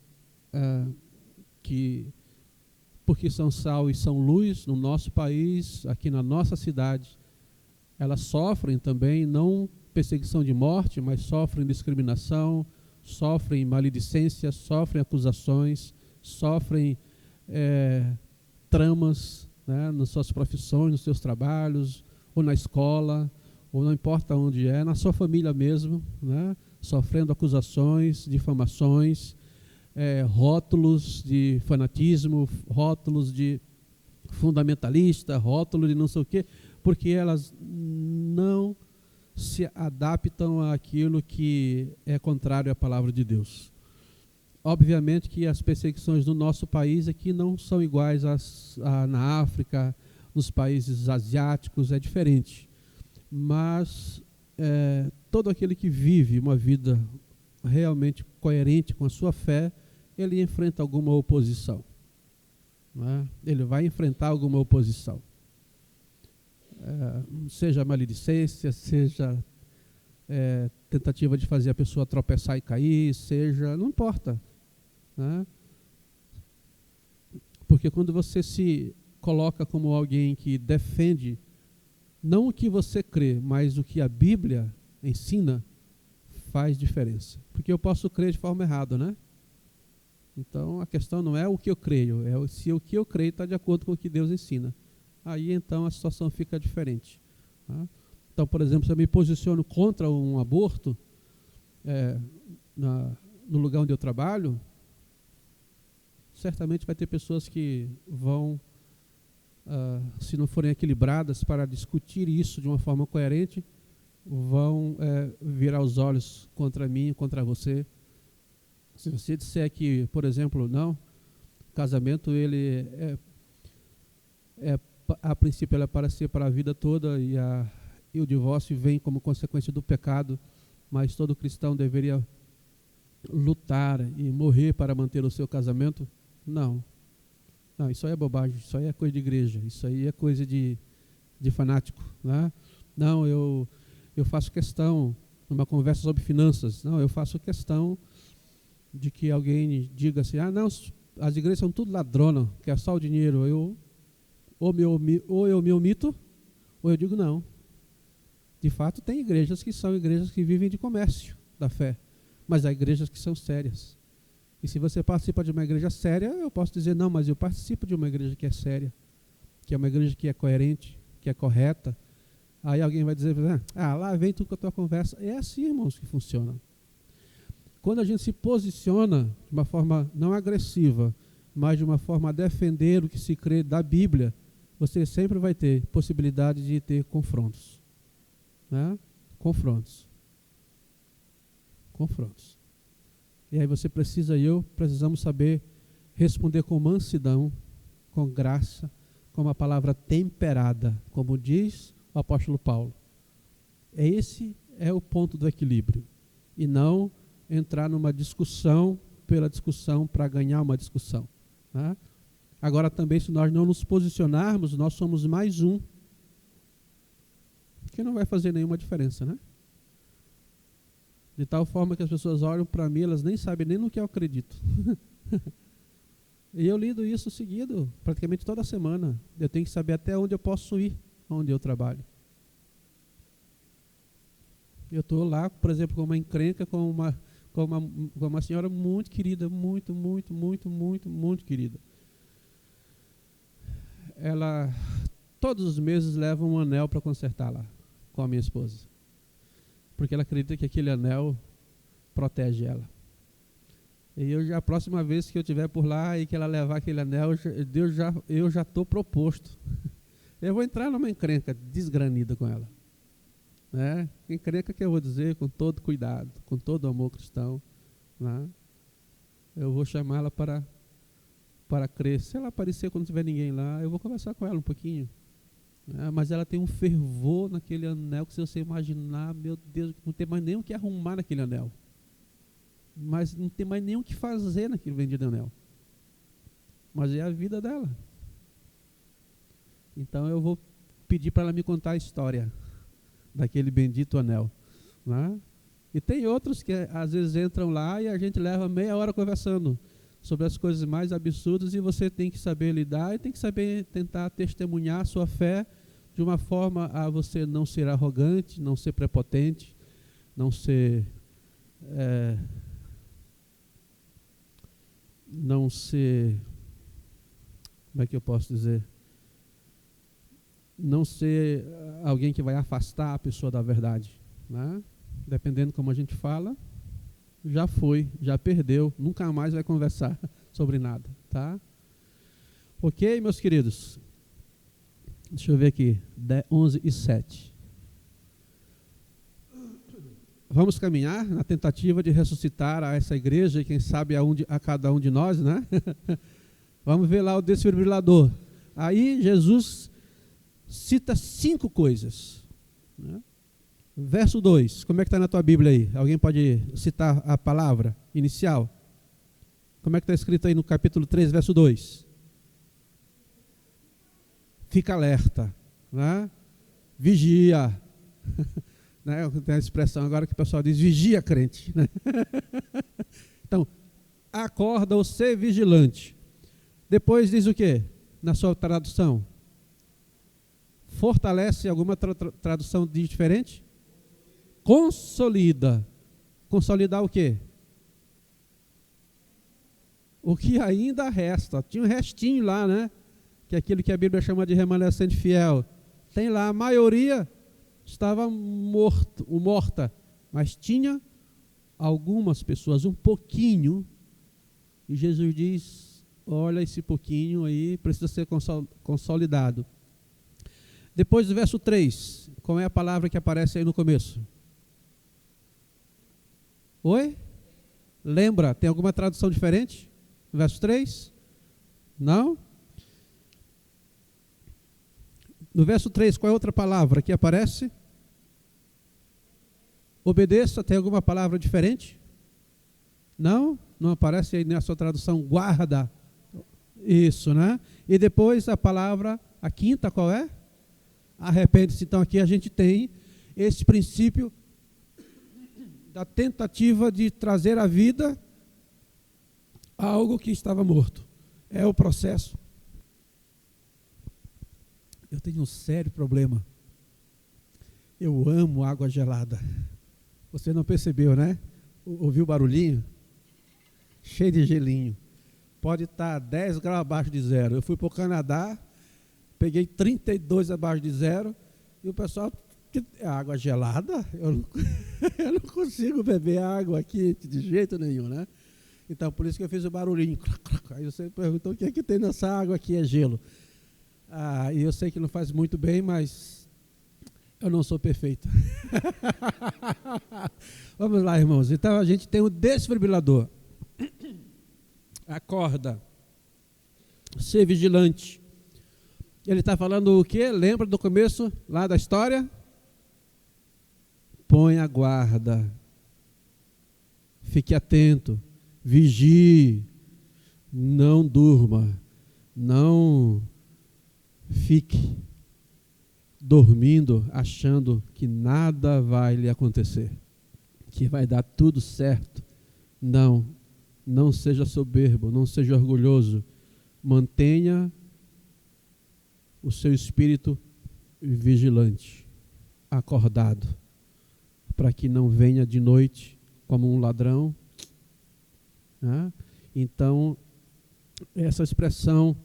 que, porque são sal e são luz no nosso país, aqui na nossa cidade, elas sofrem também, não perseguição de morte, mas sofrem discriminação, sofrem maledicência, sofrem acusações, sofrem tramas, né, nas suas profissões, nos seus trabalhos, ou na escola, ou não importa onde na sua família mesmo, né, sofrendo acusações, difamações, rótulos de fanatismo, rótulos de fundamentalista, rótulos de não sei o quê, porque elas não se adaptam àquilo que é contrário à palavra de Deus. Obviamente que as perseguições no nosso país aqui não são iguais na África, nos países asiáticos, é diferente. Mas todo aquele que vive uma vida realmente coerente com a sua fé, ele enfrenta alguma oposição, né? Ele vai enfrentar alguma oposição. Seja maledicência, seja tentativa de fazer a pessoa tropeçar e cair, seja, não importa, né? Porque quando você se coloca como alguém que defende não o que você crê, mas o que a Bíblia ensina, faz diferença. Porque eu posso crer de forma errada, né? Então a questão não é o que eu creio, é se o que eu creio está de acordo com o que Deus ensina. Aí então a situação fica diferente, tá? Então, por exemplo, se eu me posiciono contra um aborto no lugar onde eu trabalho, certamente vai ter pessoas que vão, se não forem equilibradas para discutir isso de uma forma coerente, vão virar os olhos contra mim, contra você. Se você disser que, por exemplo, não, o casamento ele a princípio ele é para ser para a vida toda e o divórcio vem como consequência do pecado, mas todo cristão deveria lutar e morrer para manter o seu casamento? Não, isso aí é bobagem, isso aí é coisa de igreja, isso aí é coisa de fanático, né? Não, eu faço questão, numa conversa sobre finanças, não, eu faço questão de que alguém diga assim, não, as igrejas são tudo ladrona, que é só o dinheiro, ou eu me omito, ou eu digo não. De fato, tem igrejas que são igrejas que vivem de comércio da fé, mas há igrejas que são sérias. E se você participa de uma igreja séria, eu posso dizer, não, mas eu participo de uma igreja que é séria, que é uma igreja que é coerente, que é correta. Aí alguém vai dizer, lá vem tu com a tua conversa. É assim, irmãos, que funciona. Quando a gente se posiciona de uma forma não agressiva, mas de uma forma a defender o que se crê da Bíblia, você sempre vai ter possibilidade de ter confrontos, né? Confrontos. E aí você precisa e eu precisamos saber responder com mansidão, com graça, com uma palavra temperada, como diz o apóstolo Paulo. Esse é o ponto do equilíbrio. E não entrar numa discussão pela discussão para ganhar uma discussão, né? Agora também, se nós não nos posicionarmos, nós somos mais um, que não vai fazer nenhuma diferença, né? De tal forma que as pessoas olham para mim, elas nem sabem nem no que eu acredito. E eu lido isso seguido, praticamente toda semana. Eu tenho que saber até onde eu posso ir, onde eu trabalho. Eu estou lá, por exemplo, com uma encrenca, com uma senhora muito querida, muito querida. Ela, todos os meses, leva um anel para consertar lá, com a minha esposa. Porque ela acredita que aquele anel protege ela. E a próxima vez que eu estiver por lá e que ela levar aquele anel, eu já estou proposto. Eu vou entrar numa encrenca desgranida com ela. Né? Encrenca que eu vou dizer com todo cuidado, com todo amor cristão. Né? Eu vou chamá-la para crer. Se ela aparecer quando tiver ninguém lá, eu vou conversar com ela um pouquinho. Né? Mas ela tem um fervor naquele anel que, se você imaginar, meu Deus, não tem mais nem o que arrumar naquele anel. Mas não tem mais nem o que fazer naquele bendito anel. Mas é a vida dela. Então eu vou pedir para ela me contar a história daquele bendito anel. Né? E tem outros que às vezes entram lá e a gente leva meia hora conversando sobre as coisas mais absurdas, e você tem que saber lidar e tem que saber tentar testemunhar a sua fé de uma forma a você não ser arrogante, não ser prepotente, não ser como é que eu posso dizer? Não ser alguém que vai afastar a pessoa da verdade. Né? Dependendo como a gente fala, já foi, já perdeu, nunca mais vai conversar sobre nada. Tá? Ok, meus queridos? Deixa eu ver aqui, 11:07. Vamos caminhar na tentativa de ressuscitar a essa igreja e quem sabe a cada um de nós, né? Vamos ver lá o desfibrilador. Aí Jesus cita 5 coisas. Né? Verso 2, como é que está na tua Bíblia aí? Alguém pode citar a palavra inicial? Como é que está escrito aí no capítulo 3, verso 2? Fica alerta. Né? Vigia. Né? Tem a expressão agora que o pessoal diz, vigia, crente. Né? Então, acorda ou ser vigilante. Depois diz o quê? Na sua tradução? Fortalece, alguma tradução diz diferente? Consolida. Consolidar o quê? O que ainda resta. Tinha um restinho lá, né? Que é aquilo que a Bíblia chama de remanescente fiel. Tem lá, a maioria estava morta, mas tinha algumas pessoas, um pouquinho, e Jesus diz, olha, esse pouquinho aí precisa ser consolidado. Depois do verso 3, qual é a palavra que aparece aí no começo? Oi? Lembra, tem alguma tradução diferente? Verso 3? Não? No verso 3, qual é a outra palavra que aparece? Obedeça, tem alguma palavra diferente? Não? Não aparece aí na sua tradução, guarda. Isso, né? E depois a palavra, a quinta, qual é? Arrepende-se. Então aqui a gente tem esse princípio da tentativa de trazer à vida algo que estava morto. É o processo. Eu tenho um sério problema. Eu amo água gelada. Você não percebeu, né? Ouviu o barulhinho? Cheio de gelinho. Pode estar 10 graus abaixo de zero. Eu fui para o Canadá, peguei 32 abaixo de zero, e o pessoal, água gelada? Eu não consigo beber água aqui de jeito nenhum, né? Então, por isso que eu fiz o barulhinho. Aí você perguntou o que é que tem nessa água aqui, é gelo. E eu sei que não faz muito bem, mas eu não sou perfeito. Vamos lá, irmãos. Então, a gente tem o desfibrilador. Acorda. Ser vigilante. Ele está falando o quê? Lembra do começo lá da história? Põe a guarda. Fique atento. Vigie. Não durma. Não fique dormindo achando que nada vai lhe acontecer, que vai dar tudo certo. Não seja soberbo, não seja orgulhoso. Mantenha o seu espírito vigilante, acordado, para que não venha de noite como um ladrão. Né? Então, essa expressão,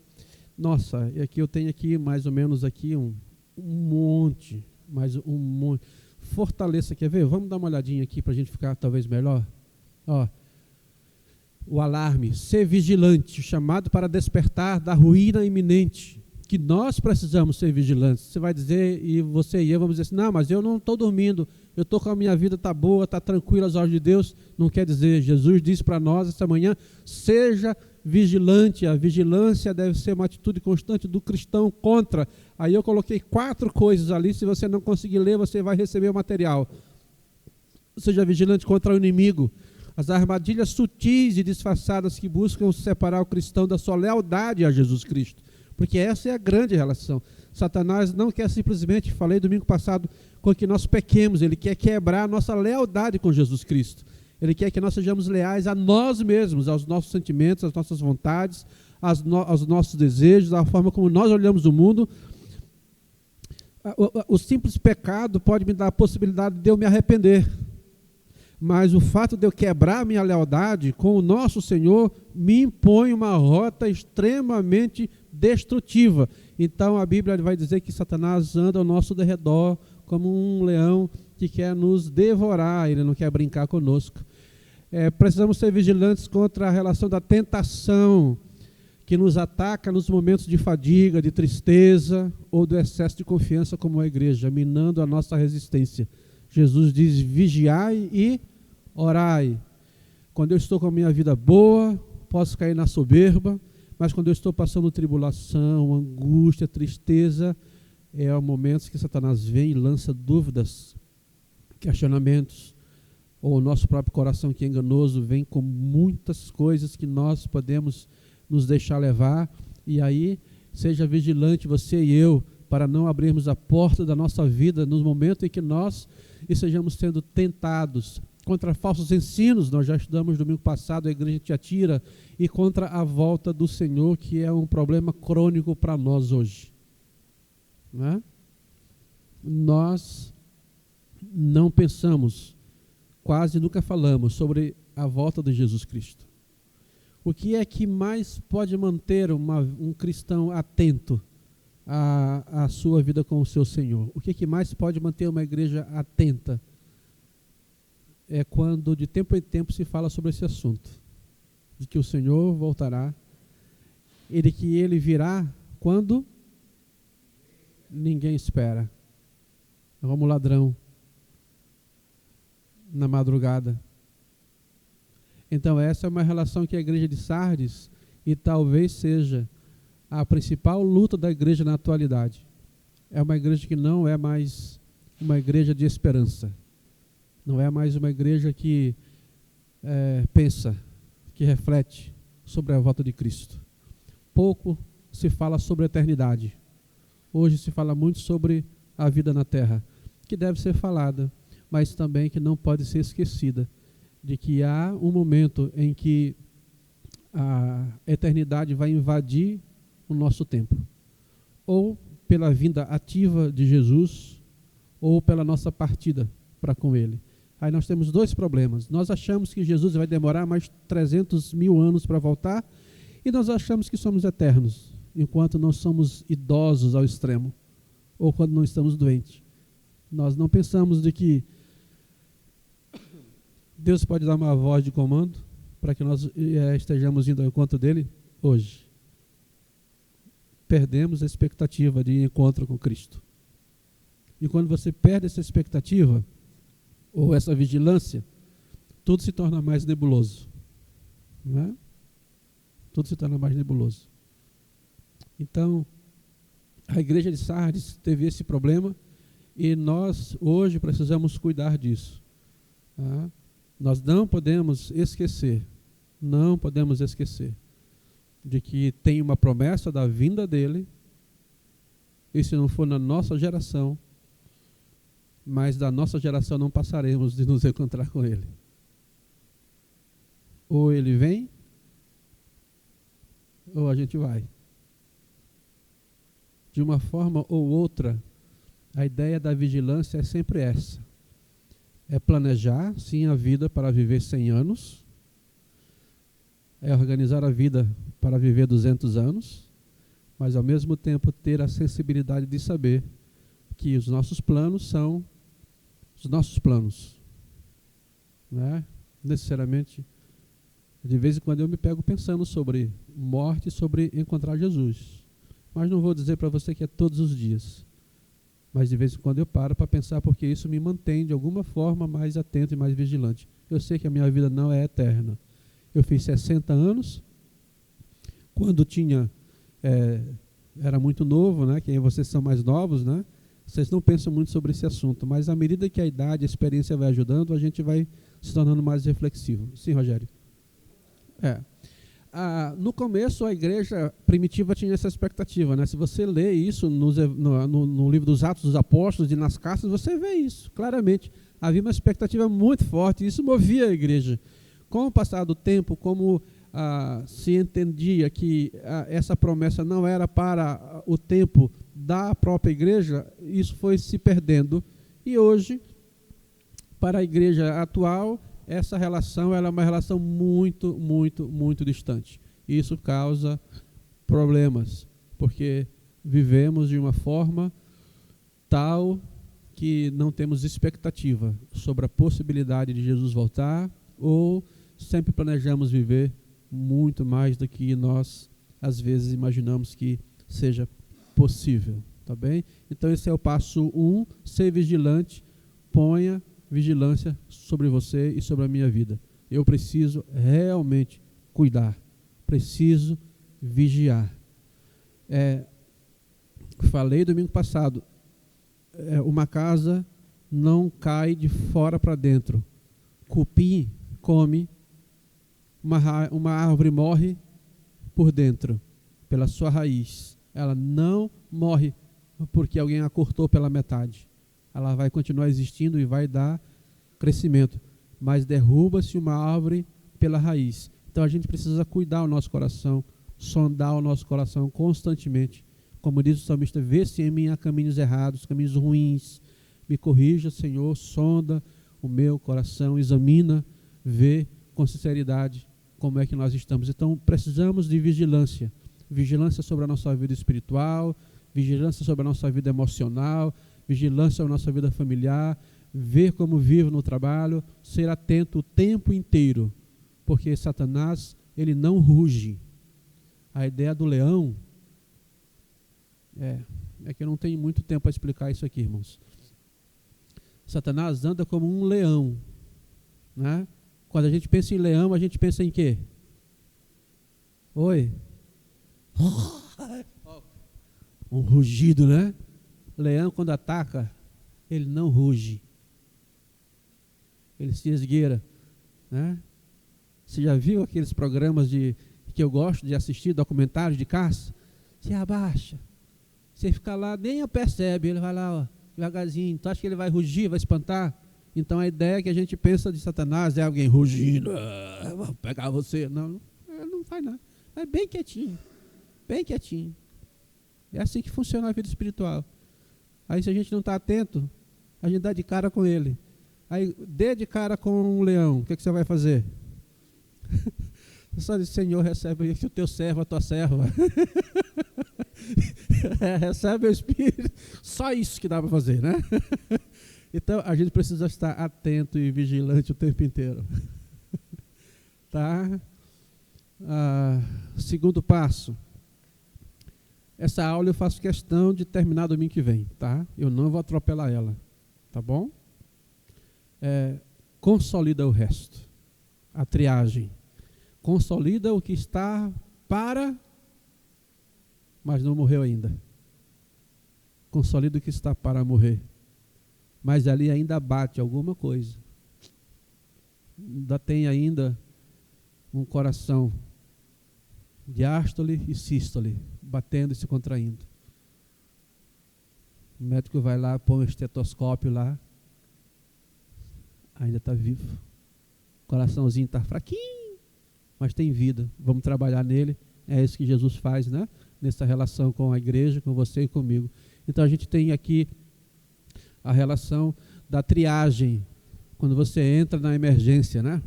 nossa, e aqui eu tenho aqui mais ou menos aqui um monte, mais um monte. Fortaleça, quer ver? Vamos dar uma olhadinha aqui para a gente ficar talvez melhor. Ó, o alarme, ser vigilante, chamado para despertar da ruína iminente, que nós precisamos ser vigilantes. Você vai dizer, e você e eu vamos dizer assim, não, mas eu não estou dormindo, eu estou com a minha vida, está boa, está tranquila aos olhos de Deus. Não quer dizer, Jesus disse para nós essa manhã, seja vigilante. A vigilância deve ser uma atitude constante do cristão contra. Aí eu coloquei 4 coisas ali, se você não conseguir ler, você vai receber o material. Seja vigilante contra o inimigo, as armadilhas sutis e disfarçadas que buscam separar o cristão da sua lealdade a Jesus Cristo. Porque essa é a grande relação. Satanás não quer simplesmente, falei domingo passado, com que nós pequemos, ele quer quebrar a nossa lealdade com Jesus Cristo. Ele quer que nós sejamos leais a nós mesmos, aos nossos sentimentos, às nossas vontades, aos nossos desejos, à forma como nós olhamos o mundo. O simples pecado pode me dar a possibilidade de eu me arrepender. Mas o fato de eu quebrar minha lealdade com o nosso Senhor me impõe uma rota extremamente destrutiva. Então a Bíblia vai dizer que Satanás anda ao nosso derredor como um leão que quer nos devorar, ele não quer brincar conosco. Precisamos ser vigilantes contra a relação da tentação que nos ataca nos momentos de fadiga, de tristeza ou do excesso de confiança como a igreja, minando a nossa resistência. Jesus diz, vigiai e orai. Quando eu estou com a minha vida boa, posso cair na soberba, mas quando eu estou passando tribulação, angústia, tristeza, é o momento que Satanás vem e lança dúvidas, questionamentos, ou o nosso próprio coração que é enganoso vem com muitas coisas que nós podemos nos deixar levar, e aí seja vigilante você e eu, para não abrirmos a porta da nossa vida nos momentos em que nós estejamos sendo tentados contra falsos ensinos. Nós já estudamos domingo passado a igreja de Tiatira, e contra a volta do Senhor, que é um problema crônico para nós hoje. Não é? Nós não pensamos, quase nunca falamos sobre a volta de Jesus Cristo. O que é que mais pode manter um cristão atento à sua vida com o seu Senhor? O que é que mais pode manter uma igreja atenta? É quando de tempo em tempo se fala sobre esse assunto, de que o Senhor voltará, e de que Ele virá quando ninguém espera, como ladrão na madrugada. Então essa é uma relação que a igreja de Sardes, e talvez seja a principal luta da igreja na atualidade. É uma igreja que não é mais uma igreja de esperança. Não é mais uma igreja que pensa, que reflete sobre a volta de Cristo. Pouco se fala sobre a eternidade. Hoje se fala muito sobre a vida na terra, que deve ser falada, mas também que não pode ser esquecida, de que há um momento em que a eternidade vai invadir o nosso tempo, ou pela vinda ativa de Jesus, ou pela nossa partida para com Ele. Aí nós temos 2 problemas. Nós achamos que Jesus vai demorar mais 300.000 anos para voltar, e nós achamos que somos eternos, enquanto nós somos idosos ao extremo, ou quando não estamos doentes. Nós não pensamos de que Deus pode dar uma voz de comando para que nós estejamos indo ao encontro dele hoje. Perdemos a expectativa de encontro com Cristo. E quando você perde essa expectativa, ou essa vigilância, tudo se torna mais nebuloso. Não é? Tudo se torna mais nebuloso. Então, a igreja de Sardes teve esse problema, e nós hoje precisamos cuidar disso. Tá? Nós não podemos esquecer de que tem uma promessa da vinda dele, e se não for na nossa geração, mas da nossa geração não passaremos de nos encontrar com ele. Ou ele vem, ou a gente vai. De uma forma ou outra, a ideia da vigilância é sempre essa. É planejar, sim, a vida para viver 100 anos. É organizar a vida para viver 200 anos. Mas, ao mesmo tempo, ter a sensibilidade de saber que os nossos planos são os nossos planos. Não é necessariamente... De vez em quando eu me pego pensando sobre morte, sobre encontrar Jesus. Mas não vou dizer para você que é todos os dias. Mas de vez em quando eu paro para pensar, porque isso me mantém de alguma forma mais atento e mais vigilante. Eu sei que a minha vida não é eterna. Eu fiz 60 anos, quando era muito novo, né? Que vocês são mais novos, né? Vocês não pensam muito sobre esse assunto, mas à medida que a idade, a experiência vai ajudando, a gente vai se tornando mais reflexivo. Sim, Rogério? No começo, a igreja primitiva tinha essa expectativa, né? Se você lê isso no livro dos Atos dos Apóstolos e nas cartas, você vê isso claramente. Havia uma expectativa muito forte, e isso movia a igreja. Com o passar do tempo, como se entendia que essa promessa não era para o tempo da própria igreja, isso foi se perdendo. E hoje, para a igreja atual, essa relação ela é uma relação muito, muito, muito distante. Isso causa problemas, porque vivemos de uma forma tal que não temos expectativa sobre a possibilidade de Jesus voltar, ou sempre planejamos viver muito mais do que nós, às vezes, imaginamos que seja possível. Tá bem? Então, esse é o passo 1, ser vigilante, ponha vigilância sobre você e sobre a minha vida. Eu preciso realmente cuidar, preciso vigiar. Falei domingo passado, uma casa não cai de fora para dentro. Cupim come, uma árvore morre por dentro, pela sua raiz. Ela não morre porque alguém a cortou pela metade. Ela vai continuar existindo e vai dar crescimento, mas derruba-se uma árvore pela raiz. Então a gente precisa cuidar o nosso coração, sondar o nosso coração constantemente. Como diz o salmista, vê se em mim há caminhos errados, caminhos ruins. Me corrija, Senhor, sonda o meu coração, examina, vê com sinceridade como é que nós estamos. Então precisamos de vigilância. Vigilância sobre a nossa vida espiritual, vigilância sobre a nossa vida emocional, vigilância sobre a nossa vida familiar, ver como vivo no trabalho, ser atento o tempo inteiro, porque Satanás, ele não ruge. A ideia do leão, é que eu não tenho muito tempo para explicar isso aqui, irmãos. Satanás anda como um leão, né? Quando a gente pensa em leão, a gente pensa em quê? Oi? Um rugido, né? Leão, quando ataca, ele não ruge. Ele se esgueira, né? Você já viu aqueles programas que eu gosto de assistir, documentários de caça? Você abaixa. Você fica lá, nem percebe, ele vai lá, ó, devagarzinho. Então acha que ele vai rugir, vai espantar? Então a ideia que a gente pensa de Satanás é alguém rugindo, vou pegar você. Não, ele não faz nada. É bem quietinho, bem quietinho. É assim que funciona a vida espiritual. Aí se a gente não está atento, a gente dá de cara com ele. Aí dê de cara com um leão, o que você vai fazer? Você só diz, Senhor, recebe o teu servo, a tua serva. Recebe o Espírito. Só isso que dá para fazer, né? Então a gente precisa estar atento e vigilante o tempo inteiro. Tá? Segundo passo. Essa aula eu faço questão de terminar domingo que vem, tá? Eu não vou atropelar ela, tá bom? Consolida o resto. A triagem. Consolida o que está mas não morreu ainda. Consolida o que está para morrer. Mas ali ainda bate alguma coisa. Tem ainda um coração diástole e sístole, batendo e se contraindo. O médico vai lá, põe o estetoscópio lá, ainda está vivo. O coraçãozinho está fraquinho, mas tem vida. Vamos trabalhar nele. É isso que Jesus faz, né? Nessa relação com a igreja, com você e comigo. Então a gente tem aqui a relação da triagem. Quando você entra na emergência, né?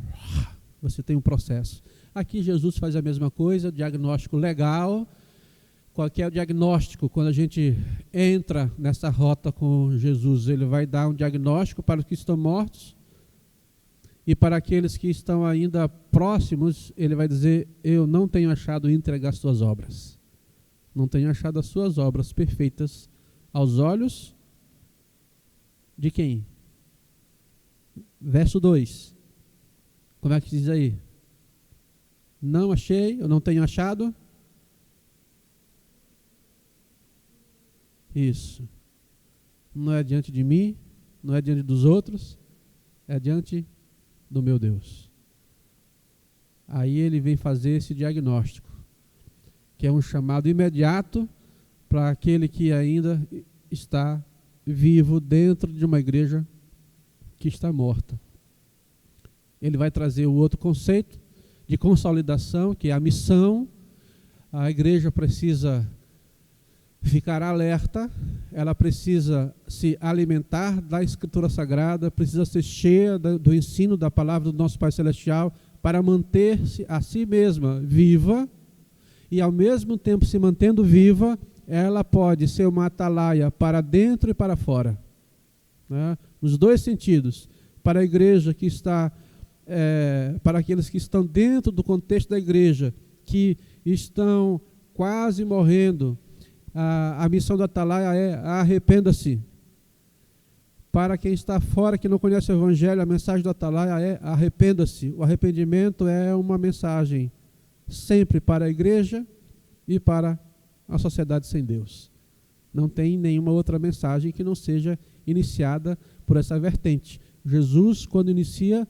Você tem um processo. Aqui Jesus faz a mesma coisa, diagnóstico legal. Qual que é o diagnóstico? Quando a gente entra nessa rota com Jesus, ele vai dar um diagnóstico para os que estão mortos e para aqueles que estão ainda próximos, ele vai dizer: eu não tenho achado íntegra as suas obras. Não tenho achado as suas obras perfeitas aos olhos de quem? Verso 2. Como é que diz aí? Não achei, eu não tenho achado. Isso. Não é diante de mim, não é diante dos outros, é diante do meu Deus. Aí ele vem fazer esse diagnóstico, que é um chamado imediato para aquele que ainda está vivo dentro de uma igreja que está morta. Ele vai trazer o outro conceito de consolidação, que é a missão. A igreja precisa ficar alerta, ela precisa se alimentar da Escritura Sagrada, precisa ser cheia do ensino da palavra do nosso Pai Celestial para manter-se a si mesma viva e, ao mesmo tempo, se mantendo viva, ela pode ser uma atalaia para dentro e para fora, né? Nos dois sentidos. Para a igreja que está, para aqueles que estão dentro do contexto da igreja, que estão quase morrendo, a missão da atalaia é: arrependa-se. Para quem está fora, que não conhece o Evangelho, a mensagem do atalaia é: arrependa-se. O arrependimento é uma mensagem sempre para a igreja e para a sociedade sem Deus. Não tem nenhuma outra mensagem que não seja iniciada por essa vertente. Jesus, quando inicia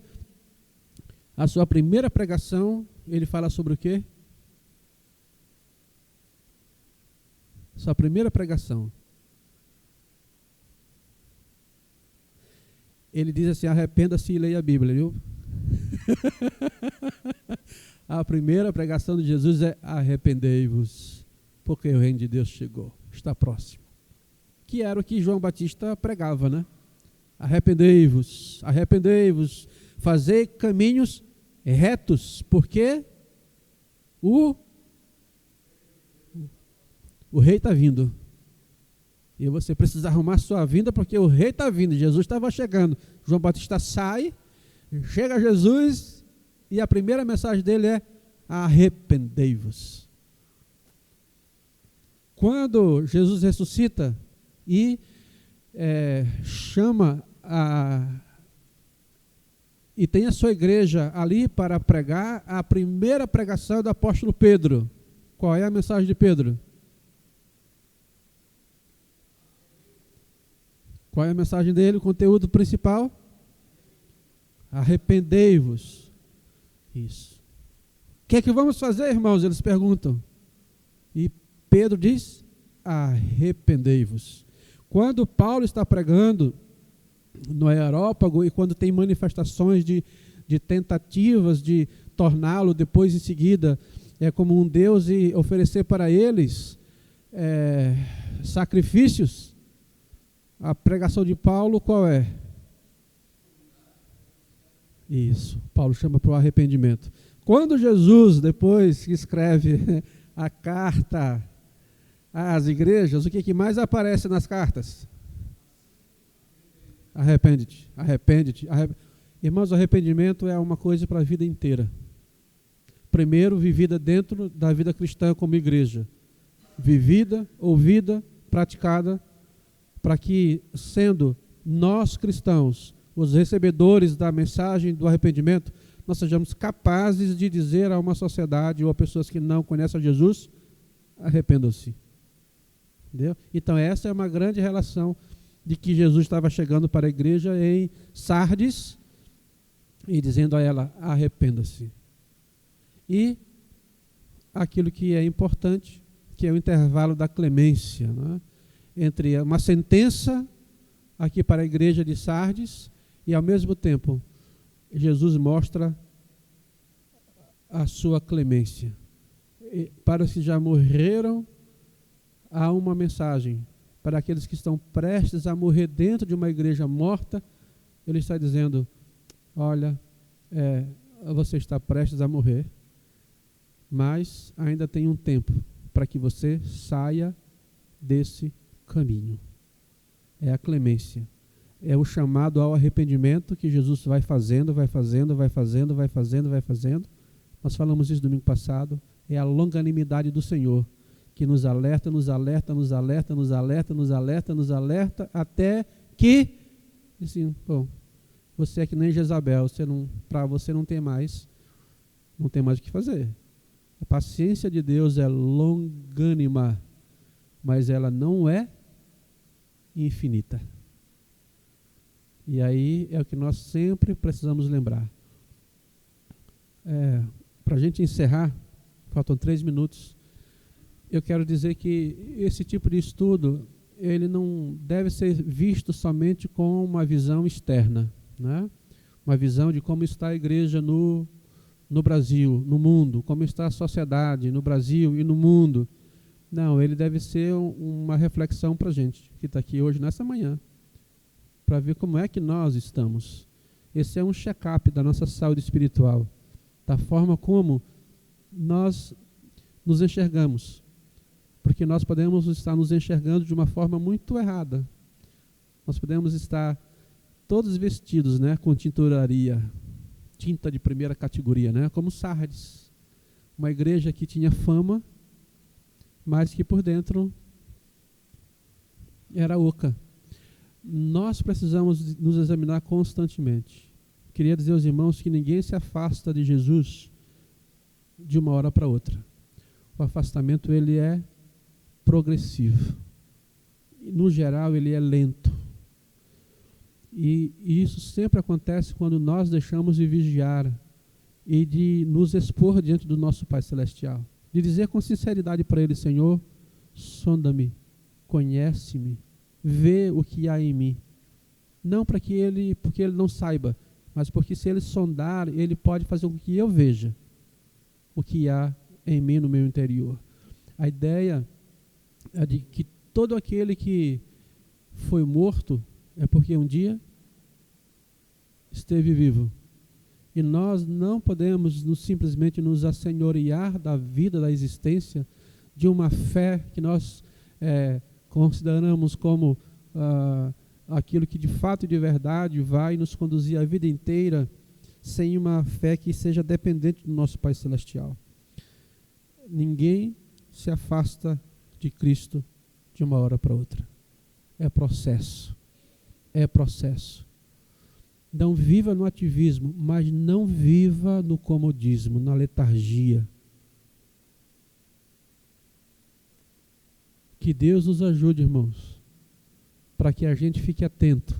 a sua primeira pregação, ele fala sobre o quê? Sua primeira pregação. Ele diz assim: arrependa-se e leia a Bíblia, viu? A primeira pregação de Jesus é: arrependei-vos, porque o reino de Deus chegou, está próximo. Que era o que João Batista pregava, né? Arrependei-vos, arrependei-vos, fazei caminhos retos, porque o rei está vindo. E você precisa arrumar sua vinda, porque o rei está vindo. Jesus estava chegando. João Batista sai, chega Jesus, e a primeira mensagem dele é: arrependei-vos. Quando Jesus ressuscita e chama e tem a sua igreja ali para pregar, a primeira pregação é do apóstolo Pedro. Qual é a mensagem de Pedro? Qual é a mensagem dele, o conteúdo principal? Arrependei-vos. Isso. O que é que vamos fazer, irmãos? Eles perguntam. E Pedro diz: arrependei-vos. Quando Paulo está pregando no Areópago e quando tem manifestações de tentativas de torná-lo depois em seguida como um Deus e oferecer para eles sacrifícios, a pregação de Paulo qual é? Isso, Paulo chama para o arrependimento. Quando Jesus depois escreve a carta às igrejas, o que mais aparece nas cartas? Arrepende-te, arrepende-te. Irmãos, o arrependimento é uma coisa para a vida inteira. Primeiro, vivida dentro da vida cristã como igreja. Vivida, ouvida, praticada, para que, sendo nós cristãos, os recebedores da mensagem do arrependimento, nós sejamos capazes de dizer a uma sociedade ou a pessoas que não conhecem a Jesus: arrependam-se. Entendeu? Então essa é uma grande relação de que Jesus estava chegando para a igreja em Sardes e dizendo a ela: arrependa-se. E aquilo que é importante, que é o intervalo da clemência, né? Entre uma sentença aqui para a igreja de Sardes e, ao mesmo tempo, Jesus mostra a sua clemência. E para os que já morreram, há uma mensagem. Para aqueles que estão prestes a morrer dentro de uma igreja morta, ele está dizendo: olha, você está prestes a morrer, mas ainda tem um tempo para que você saia desse caminho. É a clemência. É o chamado ao arrependimento que Jesus vai fazendo, vai fazendo, vai fazendo, vai fazendo, vai fazendo. Nós falamos isso domingo passado. É a longanimidade do Senhor que nos alerta, nos alerta, nos alerta, nos alerta, nos alerta, nos alerta, até que, assim, bom, você é que nem Jezabel, para você não tem mais o que fazer. A paciência de Deus é longânima, mas ela não é infinita. E aí é o que nós sempre precisamos lembrar. Para a gente encerrar, faltam 3 minutos, eu quero dizer que esse tipo de estudo, ele não deve ser visto somente com uma visão externa, né? Uma visão de como está a igreja no Brasil, no mundo, como está a sociedade no Brasil e no mundo. Não, ele deve ser uma reflexão para a gente, que está aqui hoje, nessa manhã, para ver como é que nós estamos. Esse é um check-up da nossa saúde espiritual, da forma como nós nos enxergamos, porque nós podemos estar nos enxergando de uma forma muito errada. Nós podemos estar todos vestidos, né, com tinturaria, tinta de primeira categoria, né, como Sardes, uma igreja que tinha fama, mas que por dentro era oca. Nós precisamos nos examinar constantemente. Queria dizer aos irmãos que ninguém se afasta de Jesus de uma hora para outra. O afastamento, ele é progressivo. No geral, ele é lento. E isso sempre acontece quando nós deixamos de vigiar e de nos expor diante do nosso Pai Celestial. De dizer com sinceridade para Ele: Senhor, sonda-me, conhece-me, vê o que há em mim. Não porque Ele não saiba, mas porque se Ele sondar, Ele pode fazer com que eu veja o que há em mim, no meu interior. A ideia é de que todo aquele que foi morto é porque um dia esteve vivo. E nós não podemos simplesmente nos assenhorear da vida, da existência, de uma fé que nós consideramos como aquilo que de fato e de verdade vai nos conduzir a vida inteira, sem uma fé que seja dependente do nosso Pai Celestial. Ninguém se afasta de Cristo de uma hora para outra. É processo. É processo. Não viva no ativismo, mas não viva no comodismo, na letargia. Que Deus nos ajude, irmãos, para que a gente fique atento.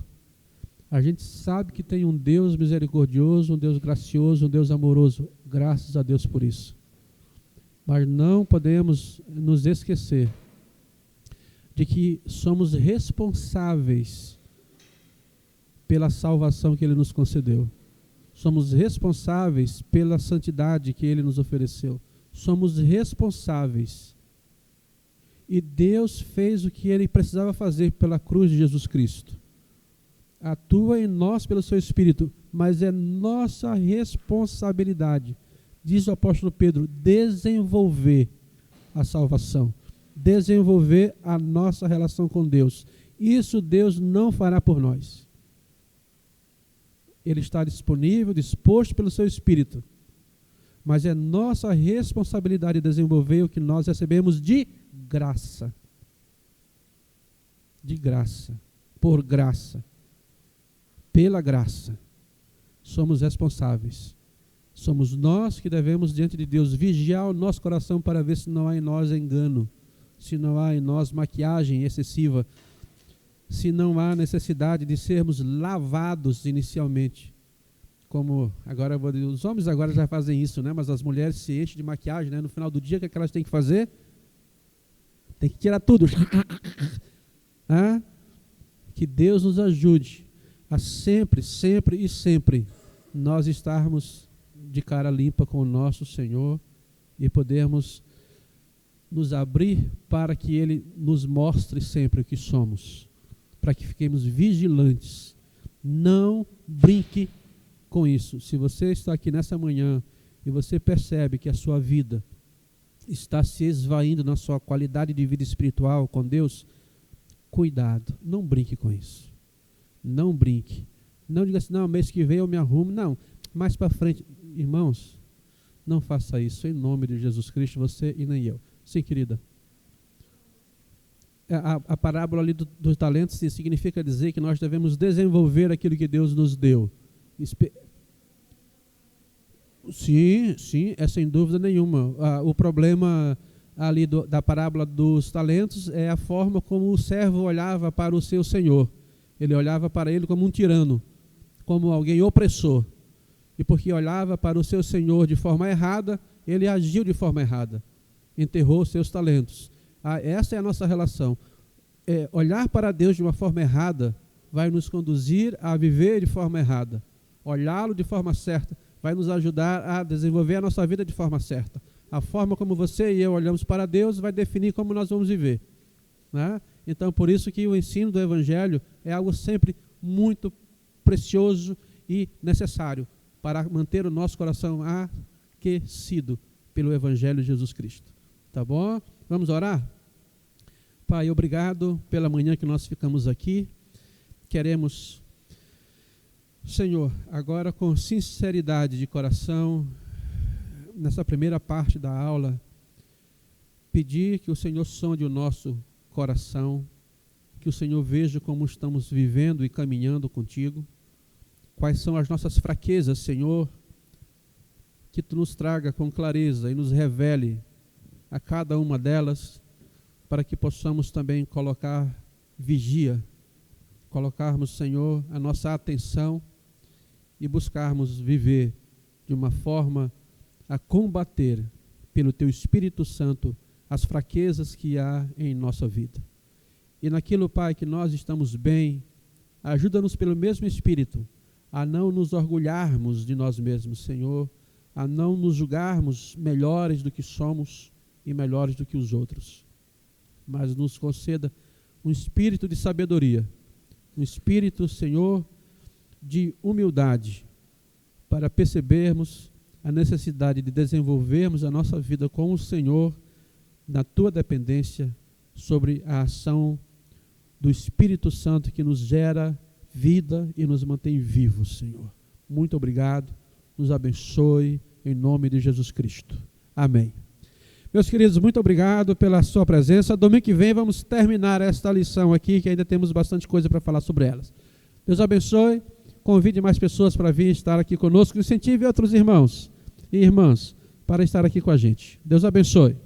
A gente sabe que tem um Deus misericordioso, um Deus gracioso, um Deus amoroso. Graças a Deus por isso. Mas não podemos nos esquecer de que somos responsáveis pela salvação que Ele nos concedeu. Somos responsáveis pela santidade que Ele nos ofereceu. Somos responsáveis. E Deus fez o que Ele precisava fazer pela cruz de Jesus Cristo. Atua em nós pelo seu Espírito, mas é nossa responsabilidade, diz o apóstolo Pedro, desenvolver a salvação, desenvolver a nossa relação com Deus. Isso Deus não fará por nós. Ele está disponível, disposto pelo seu Espírito, mas é nossa responsabilidade desenvolver o que nós recebemos de graça. De graça, por graça, pela graça. Somos responsáveis. Somos nós que devemos, diante de Deus, vigiar o nosso coração para ver se não há em nós engano, se não há em nós maquiagem excessiva, se não há necessidade de sermos lavados inicialmente. Como agora os homens agora já fazem isso, né? Mas as mulheres se enchem de maquiagem, né? No final do dia, o que é que elas têm que fazer? Tem que tirar tudo. Que Deus nos ajude a sempre, sempre e sempre nós estarmos de cara limpa com o nosso Senhor e podermos nos abrir para que Ele nos mostre sempre o que somos, para que fiquemos vigilantes. Não brinque com isso. Se você está aqui nessa manhã e você percebe que a sua vida está se esvaindo na sua qualidade de vida espiritual com Deus, cuidado, não brinque com isso. Não brinque. Não diga assim, não, mês que vem eu me arrumo. Não, mais para frente. Irmãos, não faça isso em nome de Jesus Cristo, você e nem eu. Sim, querida. A parábola ali dos talentos significa dizer que nós devemos desenvolver aquilo que Deus nos deu. Sim, é sem dúvida nenhuma. O problema ali da parábola dos talentos é a forma como o servo olhava para o seu senhor. Ele olhava para ele como um tirano, como alguém opressor. E porque olhava para o seu senhor de forma errada, ele agiu de forma errada. Enterrou seus talentos. Essa é a nossa relação. Olhar para Deus de uma forma errada vai nos conduzir a viver de forma errada. Olhá-lo de forma certa vai nos ajudar a desenvolver a nossa vida de forma certa. A forma como você e eu olhamos para Deus vai definir como nós vamos viver, né? Então, por isso que o ensino do Evangelho é algo sempre muito precioso e necessário para manter o nosso coração aquecido pelo Evangelho de Jesus Cristo. Tá bom? Vamos orar? Pai, obrigado pela manhã que nós ficamos aqui. Queremos, Senhor, agora com sinceridade de coração, nessa primeira parte da aula, pedir que o Senhor sonde o nosso coração, que o Senhor veja como estamos vivendo e caminhando contigo, quais são as nossas fraquezas, Senhor, que Tu nos traga com clareza e nos revele a cada uma delas, para que possamos também colocar vigia, colocarmos, Senhor, a nossa atenção e buscarmos viver de uma forma a combater pelo Teu Espírito Santo as fraquezas que há em nossa vida. E naquilo, Pai, que nós estamos bem, ajuda-nos pelo mesmo Espírito a não nos orgulharmos de nós mesmos, Senhor, a não nos julgarmos melhores do que somos e melhores do que os outros. Mas nos conceda um espírito de sabedoria, um espírito, Senhor, de humildade, para percebermos a necessidade de desenvolvermos a nossa vida com o Senhor na Tua dependência sobre a ação do Espírito Santo que nos gera vida e nos mantém vivos, Senhor. Muito obrigado, nos abençoe em nome de Jesus Cristo. Amém. Meus queridos, muito obrigado pela sua presença. Domingo que vem vamos terminar esta lição aqui, que ainda temos bastante coisa para falar sobre elas. Deus abençoe, convide mais pessoas para vir estar aqui conosco, incentive outros irmãos e irmãs para estar aqui com a gente. Deus abençoe.